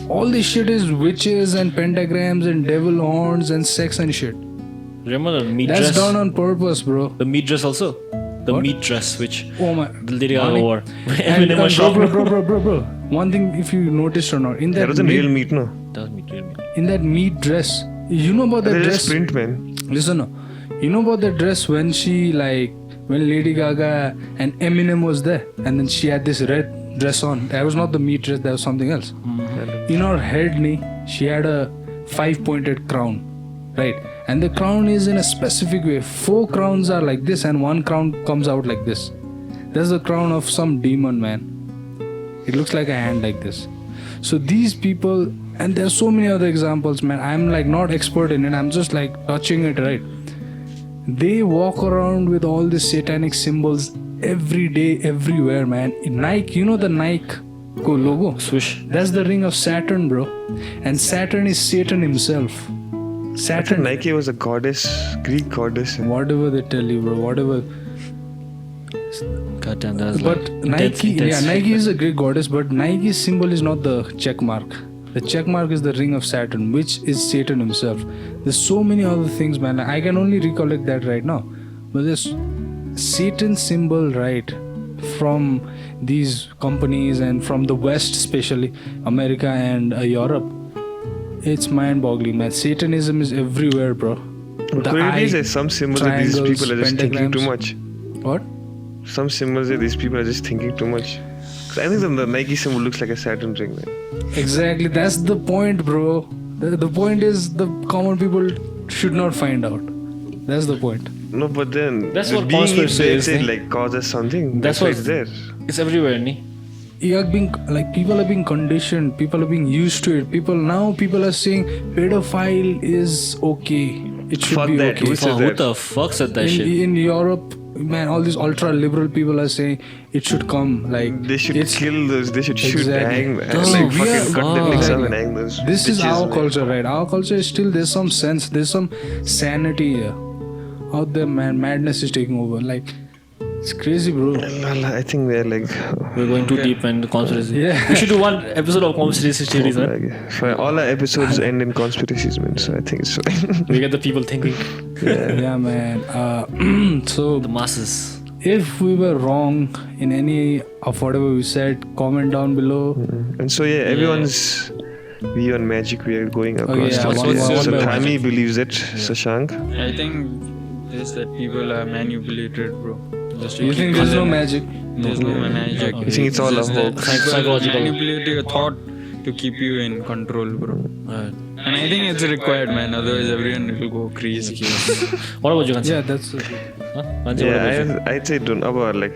Speaker 1: All this shit is witches and pentagrams and devil horns and sex and shit.
Speaker 3: Remember the meat
Speaker 1: That's
Speaker 3: dress?
Speaker 1: done on purpose, bro.
Speaker 3: The meat dress also. The
Speaker 1: What?
Speaker 3: meat dress which
Speaker 1: Oh my.
Speaker 3: the Lady Gaga wore.
Speaker 1: And,
Speaker 3: Eminem was shocked.
Speaker 1: bro. One thing, if you noticed or not, in
Speaker 2: That
Speaker 1: that
Speaker 2: wasn't real meat, no.
Speaker 3: That was meat, real meat.
Speaker 1: in that meat dress, you know about that
Speaker 2: That
Speaker 1: dress?
Speaker 2: is print, man.
Speaker 1: Listen, no. You know about that dress when when Lady Gaga and Eminem was there, and then she had this red dress on. That was not the meat dress. That was something else. In her head, she had a 5-pointed crown, right? And the crown is in a specific way. 4 crowns are like this, and 1 crown comes out like this. That's the crown of some demon, man. It looks like a hand like this. So these people, and there's so many other examples, man. I'm like not expert in it. I'm just like touching it, right? They walk around with all these satanic symbols every day, everywhere, man. Nike, you know the Nike logo?
Speaker 3: Swoosh.
Speaker 1: That's the ring of Saturn, bro. And Saturn is Satan himself.
Speaker 2: I thought
Speaker 1: Saturn,
Speaker 2: Nike was a goddess, Greek goddess.
Speaker 1: whatever they tell you, bro, whatever.
Speaker 3: God damn, that was
Speaker 1: But
Speaker 3: like
Speaker 1: Nike,
Speaker 3: intense.
Speaker 1: Nike is a great goddess, but Nike's symbol is not the check mark. The check mark is the ring of Saturn, which is Satan himself. There's so many other things, man. I can only recollect that right now. But this Satan symbol, right, from these companies and from the West, especially America and Europe, it's mind-boggling, man. Satanism is everywhere, bro.
Speaker 2: Could it be that some symbols that these
Speaker 1: triangles,
Speaker 2: people are just thinking too
Speaker 1: pentagrams.
Speaker 2: much?
Speaker 1: What?
Speaker 2: Some symbols that these people are just thinking too much. 'Cause I think the Nike symbol looks like a Saturn ring, man.
Speaker 1: Exactly, that's the point, bro. The point is the common people should not find out. That's the point.
Speaker 2: No, but then
Speaker 3: That's what
Speaker 2: being
Speaker 3: conspiracy
Speaker 2: there,
Speaker 3: is,
Speaker 2: it
Speaker 3: ne?
Speaker 2: like causes something.
Speaker 3: That's
Speaker 2: why
Speaker 3: what-
Speaker 2: it's there.
Speaker 3: It's everywhere, ni.
Speaker 1: You are being like people are being conditioned. People are being used to it. People are saying pedophile is okay. It should
Speaker 2: Fuck
Speaker 1: be
Speaker 2: that.
Speaker 1: okay.
Speaker 2: Who said
Speaker 3: Who
Speaker 2: that?
Speaker 3: the fuck said that shit?
Speaker 1: In Europe, man, all these ultra liberal people are saying it should come. Like
Speaker 2: They should
Speaker 1: it's-
Speaker 2: kill those. They should shoot,
Speaker 1: Exactly.
Speaker 2: hang,
Speaker 3: No,
Speaker 2: like
Speaker 3: we
Speaker 2: fucking
Speaker 3: are-
Speaker 2: cut their dicks
Speaker 1: Exactly.
Speaker 2: off and hang those.
Speaker 1: This is
Speaker 2: bitches,
Speaker 1: our
Speaker 2: man.
Speaker 1: culture, right? Our culture is still there's some sense, there's some sanity here. Out there, man, madness is taking over. Like it's crazy, bro.
Speaker 2: Well, I think they're like.
Speaker 3: We're going too deep into conspiracy.
Speaker 1: Yeah.
Speaker 3: We should do one episode of conspiracy theories, huh?
Speaker 2: For all our episodes end in conspiracies, man. So I think it's fine.
Speaker 3: We get the people thinking.
Speaker 1: Yeah, man. So
Speaker 3: The masses.
Speaker 1: if we were wrong in any of whatever we said, comment down below.
Speaker 2: And so yeah, everyone's view on magic we are going across.
Speaker 1: yeah,
Speaker 2: this.
Speaker 1: one
Speaker 2: so
Speaker 1: by one.
Speaker 2: Thami believes it. Shashank.
Speaker 4: I think is that people are manipulated, bro. Just to
Speaker 1: You
Speaker 4: keep
Speaker 1: think there's no
Speaker 4: content.
Speaker 1: magic?
Speaker 4: There's no magic.
Speaker 3: Okay.
Speaker 2: You think it's all a
Speaker 4: just that
Speaker 2: hoax?
Speaker 4: people
Speaker 3: Psychological.
Speaker 4: manipulate your thought to keep you in control, bro.
Speaker 3: Right.
Speaker 4: And I think it's required, man. Otherwise, everyone will go crazy.
Speaker 3: What about you, Kansi?
Speaker 1: Yeah, that's
Speaker 3: Huh? Kansi, what
Speaker 2: Yeah,
Speaker 3: about you?
Speaker 2: I'd say don't about like.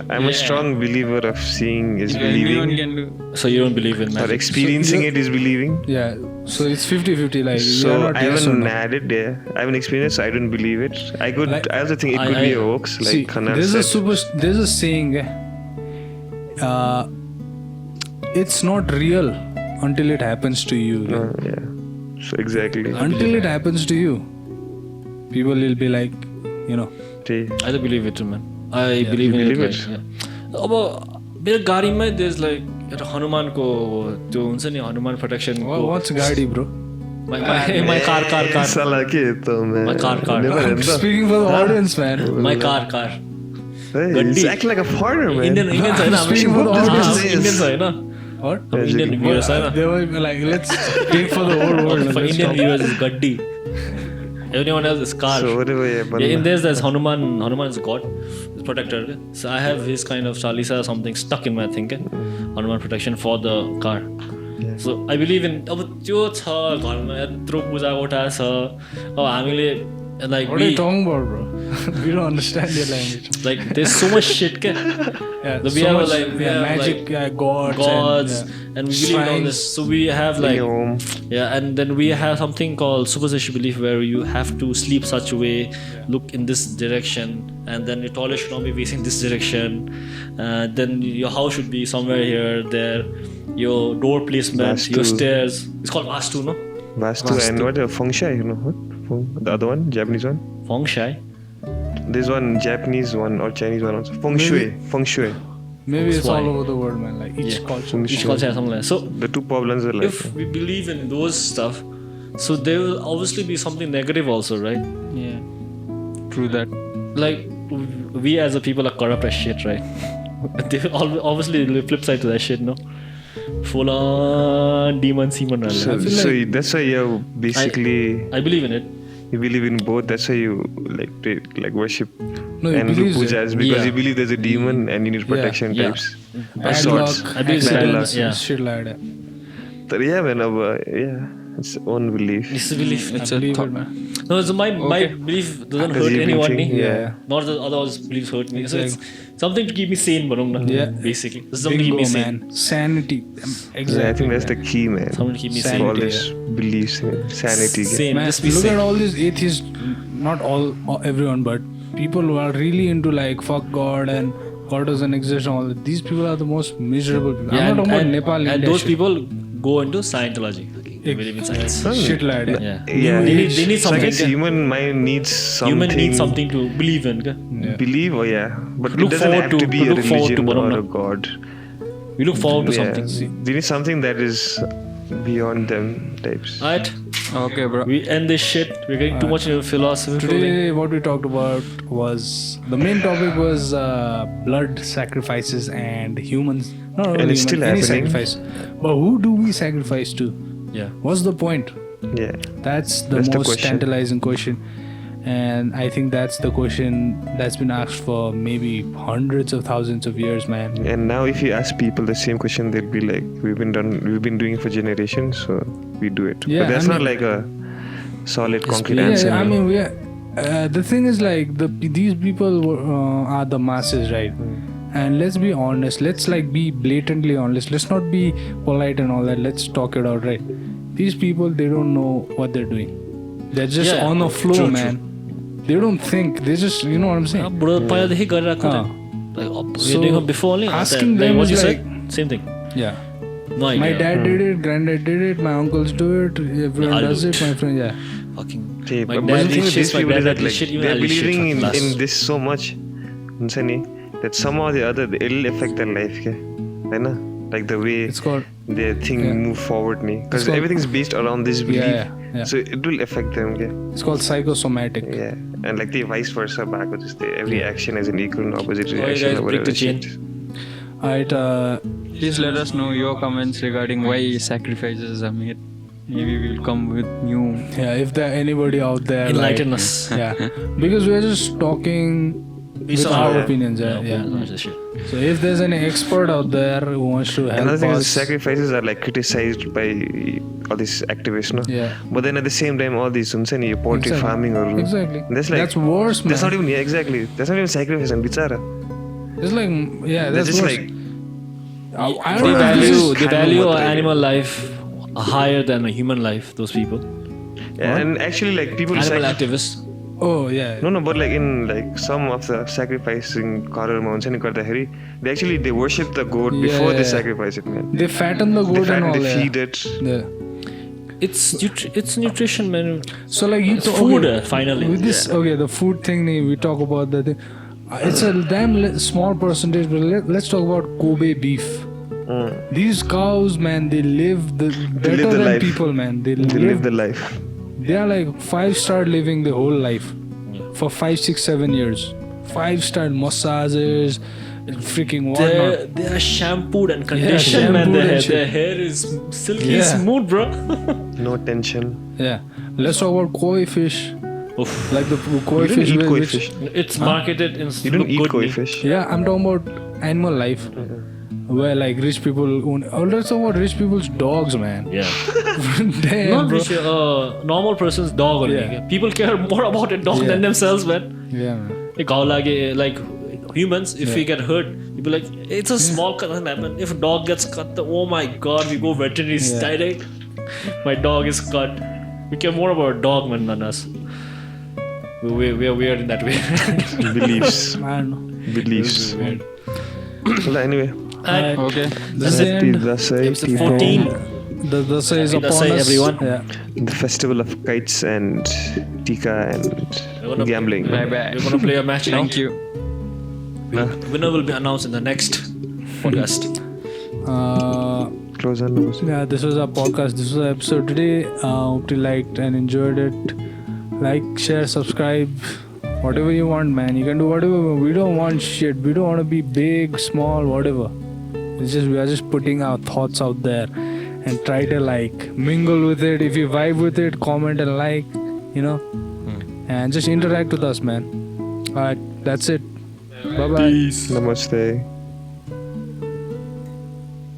Speaker 2: I'm a strong believer of seeing is
Speaker 4: Anyone
Speaker 2: believing,
Speaker 4: can do.
Speaker 3: So you don't believe in
Speaker 2: or
Speaker 3: magic?
Speaker 2: experiencing
Speaker 1: So
Speaker 2: it is believing.
Speaker 1: yeah. So it's 50-50. Like you're
Speaker 2: So
Speaker 1: not
Speaker 2: I
Speaker 1: yes or
Speaker 2: haven't
Speaker 1: no.
Speaker 2: had it there. I haven't experienced, so I don't believe it. I also think it could be a hoax, like
Speaker 1: See,
Speaker 2: Khanal
Speaker 1: there's a saying. It's not real until it happens to you.
Speaker 2: Yeah. So exactly.
Speaker 1: Until it happens to you, people will be like, you know.
Speaker 2: See,
Speaker 3: I don't believe it, man. I believe in
Speaker 2: believe
Speaker 3: it.
Speaker 2: it?
Speaker 3: Like, yeah. अब मेरो गाडीमै there's like एउटा हनुमानको त्यो हुन्छ नि Hanuman protection
Speaker 1: What's Gadi, bro?
Speaker 3: my car
Speaker 2: Sala ke to man.
Speaker 3: My car.
Speaker 2: Never
Speaker 1: I'm
Speaker 2: ends up.
Speaker 1: speaking for the audience, man.
Speaker 3: my car
Speaker 2: Hey,
Speaker 3: Gaddi.
Speaker 2: it's acting like a foreigner, man.
Speaker 3: Indian छैन
Speaker 1: I'm speaking for the audience.
Speaker 3: Indian छैन
Speaker 1: What?
Speaker 3: अब Indian viewers छैन
Speaker 1: They were like, let's take for the whole world.
Speaker 3: for
Speaker 1: Let's
Speaker 3: Indian
Speaker 1: talk.
Speaker 3: viewers is gaddi everyone else is car
Speaker 2: So whatever, yeah, but
Speaker 3: in there's Hanuman is God, is protector. So I have his kind of Chalisa something stuck in my thinking. Hanuman protection for the car. So I believe in अब त्यो छ घरमा यत्रो पूजा कोठा छ अब हामीले like
Speaker 1: What are you
Speaker 3: we
Speaker 1: talking about, bro? We don't understand your language.
Speaker 3: like there's so much shit ke
Speaker 1: Yeah,
Speaker 3: we
Speaker 1: so
Speaker 3: have
Speaker 1: much,
Speaker 3: like we have
Speaker 1: magic,
Speaker 3: like
Speaker 1: gods,
Speaker 3: and we believe in all this. So we have
Speaker 2: in
Speaker 3: like
Speaker 2: your home.
Speaker 3: yeah, and then we have something called superstitious belief where you have to sleep such a way, look in this direction, and then your toilet should not be facing this direction. Then your house should be somewhere here, there. your door placement, your
Speaker 2: Vastu.
Speaker 3: stairs. It's called Vastu, no?
Speaker 2: Vastu and what? Feng Shui, you know what? The other one, Japanese one.
Speaker 3: Feng Shui.
Speaker 2: There's one Japanese one or Chinese one also. Feng Shui. Feng Shui.
Speaker 1: Maybe it's
Speaker 3: Why?
Speaker 1: all over the world, man. Like each culture.
Speaker 2: Feng
Speaker 3: Each
Speaker 2: Shui.
Speaker 3: culture has something like that. So
Speaker 2: The two problems are like.
Speaker 3: if we believe in those stuff, so there will obviously be something negative also, right?
Speaker 4: Yeah. True that.
Speaker 3: Like we as a people are corrupt as shit, right? They obviously the flip side to that shit, no? Full on demon semen. Right?
Speaker 2: So, that's why you're basically
Speaker 3: I believe in it.
Speaker 2: you believe in both. That's why you like worship
Speaker 1: No, he
Speaker 2: and do
Speaker 1: believes it.
Speaker 2: pujas because
Speaker 3: Yeah.
Speaker 2: you believe there's a demon and you need protection
Speaker 3: Yeah.
Speaker 2: types.
Speaker 1: Bad
Speaker 2: sorts.
Speaker 1: luck,
Speaker 3: I believe it's bad
Speaker 1: accidents,
Speaker 3: luck, yeah.
Speaker 1: shit like that.
Speaker 2: So, yeah, man. Yeah, it's own belief.
Speaker 3: It's a belief.
Speaker 4: It's
Speaker 1: I
Speaker 4: a
Speaker 1: believe
Speaker 4: thought.
Speaker 1: it, man.
Speaker 3: No, so my
Speaker 4: Okay.
Speaker 3: belief doesn't
Speaker 2: Does
Speaker 3: hurt
Speaker 2: he
Speaker 3: anyone.
Speaker 2: think-
Speaker 3: Nee?
Speaker 2: yeah.
Speaker 3: Not that others' beliefs hurt me. So it's something to keep me sane, Barung.
Speaker 1: Yeah.
Speaker 3: Basically. It's something to keep
Speaker 1: Bingo,
Speaker 3: me sane.
Speaker 1: man. Sanity. Exactly.
Speaker 2: Yeah, I think that's the key, man.
Speaker 3: Something to keep me
Speaker 2: For
Speaker 3: sane.
Speaker 2: all
Speaker 1: Sanity,
Speaker 2: this beliefs, man. Sanity.
Speaker 3: Sane.
Speaker 1: Man,
Speaker 3: Just be
Speaker 1: look
Speaker 3: sane.
Speaker 1: at all these atheists, not everyone, but people who are really into like fuck God and God doesn't exist and all that. These people are the most miserable people.
Speaker 3: Yeah,
Speaker 1: I'm not talking about
Speaker 3: and
Speaker 1: Nepal,
Speaker 3: and
Speaker 1: India
Speaker 3: those
Speaker 1: shit.
Speaker 3: people go into Scientology. They believe in science.
Speaker 1: Shit like that.
Speaker 3: Yeah.
Speaker 2: Yeah,
Speaker 3: They need
Speaker 2: So I
Speaker 3: something.
Speaker 2: guess human mind needs something.
Speaker 3: Human needs something to believe in. Okay?
Speaker 1: Yeah.
Speaker 2: Believe, but
Speaker 3: Look
Speaker 2: it doesn't
Speaker 3: forward
Speaker 2: have
Speaker 3: to-
Speaker 2: to be a
Speaker 3: look forward to
Speaker 2: religion or
Speaker 3: Barona.
Speaker 2: a god.
Speaker 3: We look forward to
Speaker 2: Yeah.
Speaker 3: something.
Speaker 2: They need something that is beyond them types.
Speaker 3: Alright,
Speaker 4: Okay, bro.
Speaker 3: we end this shit. We're getting too much into philosophy.
Speaker 1: Today, what we talked about was the main topic was blood sacrifices and humans. Not only
Speaker 2: And it's
Speaker 1: human,
Speaker 2: still
Speaker 1: any
Speaker 2: happening.
Speaker 1: sacrifice. But who do we sacrifice to?
Speaker 3: Yeah.
Speaker 1: What's the point?
Speaker 2: Yeah.
Speaker 1: That's the
Speaker 2: That's the
Speaker 1: most
Speaker 2: question.
Speaker 1: tantalizing question. And I think that's the question that's been asked for maybe hundreds of thousands of years, man.
Speaker 2: And now, if you ask people the same question, they'll be like, "We've been doing it for generations, so we do it."
Speaker 1: Yeah,
Speaker 2: but that's
Speaker 1: I
Speaker 2: not
Speaker 1: mean-
Speaker 2: like a solid, concrete
Speaker 3: been-
Speaker 2: answer.
Speaker 1: Yeah, I mean, we are, the thing is like these people are the masses, right? And let's be honest. Let's like be blatantly honest. Let's not be polite and all that. Let's talk it out, right? These people, they don't know what they're doing. They're just
Speaker 3: Yeah,
Speaker 1: on the flow,
Speaker 3: true,
Speaker 1: man. They don't think. They just, you know what I'm saying?
Speaker 3: Bro, पहिलादेखि गरिरहेको
Speaker 1: Ah.
Speaker 3: Like,
Speaker 1: So,
Speaker 3: you're doing before only.
Speaker 1: asking
Speaker 3: like
Speaker 1: them
Speaker 3: what
Speaker 1: is
Speaker 3: you
Speaker 1: like-
Speaker 3: said, same thing.
Speaker 1: Yeah.
Speaker 3: No idea.
Speaker 1: My dad did it, granddad did it, my uncles do it, everyone
Speaker 3: I'll
Speaker 1: does
Speaker 3: do
Speaker 1: it,
Speaker 3: it.
Speaker 1: my friend, yeah.
Speaker 3: Fucking.
Speaker 2: See,
Speaker 3: My
Speaker 2: but
Speaker 3: dad
Speaker 2: the thing
Speaker 3: eats
Speaker 2: with
Speaker 3: shit,
Speaker 2: these
Speaker 3: my
Speaker 2: people is
Speaker 3: dad
Speaker 2: that
Speaker 3: eats
Speaker 2: like
Speaker 3: shit, even
Speaker 2: they're
Speaker 3: I'll eat shit
Speaker 2: believing
Speaker 3: for class.
Speaker 2: in this so much, Unsani, that somehow or the other it'll affect their life, ke? Right na? Like the way
Speaker 1: It's called,
Speaker 2: their thing
Speaker 1: Yeah.
Speaker 2: move forward, because
Speaker 1: called-
Speaker 2: everything's based around this belief.
Speaker 1: yeah.
Speaker 2: So it will affect them, okay?
Speaker 1: It's called psychosomatic.
Speaker 2: Yeah, and like the vice versa backwards, every action has an equal and opposite
Speaker 3: Alright,
Speaker 2: reaction
Speaker 3: guys,
Speaker 2: or
Speaker 3: break
Speaker 2: whatever
Speaker 3: the chain.
Speaker 2: shit.
Speaker 1: Alright,
Speaker 4: Please let us know your comments regarding why sacrifices are made. Maybe we'll come with new.
Speaker 1: yeah, if there anybody out there,
Speaker 3: Enlighten
Speaker 1: like,
Speaker 3: us.
Speaker 1: Yeah, because we're just talking with
Speaker 3: are-
Speaker 1: our
Speaker 2: yeah.
Speaker 1: opinions. Yeah,
Speaker 3: Yeah,
Speaker 1: yeah.
Speaker 3: that's the shit.
Speaker 1: So if there's any expert out there who wants to help
Speaker 2: Another thing is
Speaker 1: us,
Speaker 2: sacrifices are like criticized by all these activists, no?
Speaker 1: yeah,
Speaker 2: But then at the same time, all these Unsani, poultry
Speaker 1: Exactly.
Speaker 2: farming or
Speaker 1: exactly.
Speaker 2: That's like
Speaker 1: That's worse, man.
Speaker 2: that's not even exactly. That's not even sacrifice and bichara.
Speaker 1: It's like, yeah,
Speaker 2: They're
Speaker 1: that's
Speaker 2: just
Speaker 1: worse.
Speaker 2: like
Speaker 1: I
Speaker 3: They
Speaker 1: don't know if this
Speaker 3: value
Speaker 1: is-
Speaker 3: they value
Speaker 2: Kanu
Speaker 3: an
Speaker 2: matre.
Speaker 3: animal life higher than a human life. Those people,
Speaker 2: yeah, and actually like people
Speaker 3: animal activists.
Speaker 1: Oh yeah.
Speaker 2: no, but like in like some of the sacrificing Karar Mountain they actually they worship the goat before they
Speaker 1: Yeah.
Speaker 2: sacrifice it, man.
Speaker 1: They fatten the
Speaker 2: They
Speaker 1: goat and
Speaker 2: fatten,
Speaker 1: all
Speaker 2: they
Speaker 1: that.
Speaker 2: feed it.
Speaker 1: Yeah.
Speaker 3: It's nutrition, man.
Speaker 1: So like you
Speaker 3: It's food, finally.
Speaker 1: With this, okay, the food thing, we talk about that thing. It's a damn small percentage, but let's talk about Kobe beef. These cows, man, they live better
Speaker 2: live the
Speaker 1: than
Speaker 2: life.
Speaker 1: people, man. They
Speaker 2: They live the life.
Speaker 1: They are like 5-star living the whole life for 5, 6, 7 years. 5-star massages, freaking whatnot.
Speaker 3: They are shampooed and conditioned, man.
Speaker 1: shampooed and
Speaker 3: Their
Speaker 1: shit.
Speaker 3: hair is silky
Speaker 1: Yeah.
Speaker 3: smooth, bro.
Speaker 2: No tension.
Speaker 1: Yeah. Let's talk about koi fish.
Speaker 3: Oof.
Speaker 1: Like the koi
Speaker 2: You don't
Speaker 1: fish.
Speaker 2: eat koi
Speaker 1: which-
Speaker 2: fish.
Speaker 3: It's marketed in
Speaker 2: You don't
Speaker 3: look
Speaker 2: eat
Speaker 3: good
Speaker 2: koi
Speaker 3: meat.
Speaker 2: fish.
Speaker 1: Yeah, I'm talking about animal life. Where like rich people own. Oh, let's talk about rich people's dogs, man.
Speaker 3: Yeah.
Speaker 1: Damn,
Speaker 3: Not
Speaker 1: bro.
Speaker 3: rich, normal person's dog only.
Speaker 1: Yeah.
Speaker 3: People care more about a dog
Speaker 1: Yeah.
Speaker 3: than themselves, man.
Speaker 1: Yeah, man.
Speaker 3: Like humans, if we get hurt, we be like, it's a small cut, doesn't happen. If a dog gets cut, oh my god, we go veterinary
Speaker 1: Yeah.
Speaker 3: direct. My dog is cut. We care more about a dog man than us. We are weird in that way.
Speaker 2: Beliefs.
Speaker 1: I don't know.
Speaker 2: Beliefs. Well, anyway,
Speaker 3: Alright.
Speaker 4: Okay.
Speaker 1: This is the
Speaker 2: Happy
Speaker 1: end.
Speaker 2: Dasai,
Speaker 3: Episode
Speaker 2: people.
Speaker 3: 14.
Speaker 1: The Dasai is
Speaker 3: Happy
Speaker 1: upon
Speaker 3: Dasai,
Speaker 1: us.
Speaker 3: everyone.
Speaker 1: Yeah.
Speaker 2: The festival of kites and tika
Speaker 3: We're gonna-
Speaker 2: and gambling.
Speaker 4: Bye bye.
Speaker 3: We're gonna play a match now.
Speaker 4: Thank you.
Speaker 3: Winner will be announced in the next podcast.
Speaker 2: Close on numbers.
Speaker 1: Yeah, this was our podcast. This was our episode today. Hope you liked and enjoyed it. Like, share, subscribe, whatever you want, man. You can do whatever. We don't want shit. We don't want to be big, small, whatever. It's just we are just putting our thoughts out there and try to like mingle with it. If you vibe with it, comment and like, you know, and just interact with us, man. Alright, that's it. Bye bye.
Speaker 2: Namaste.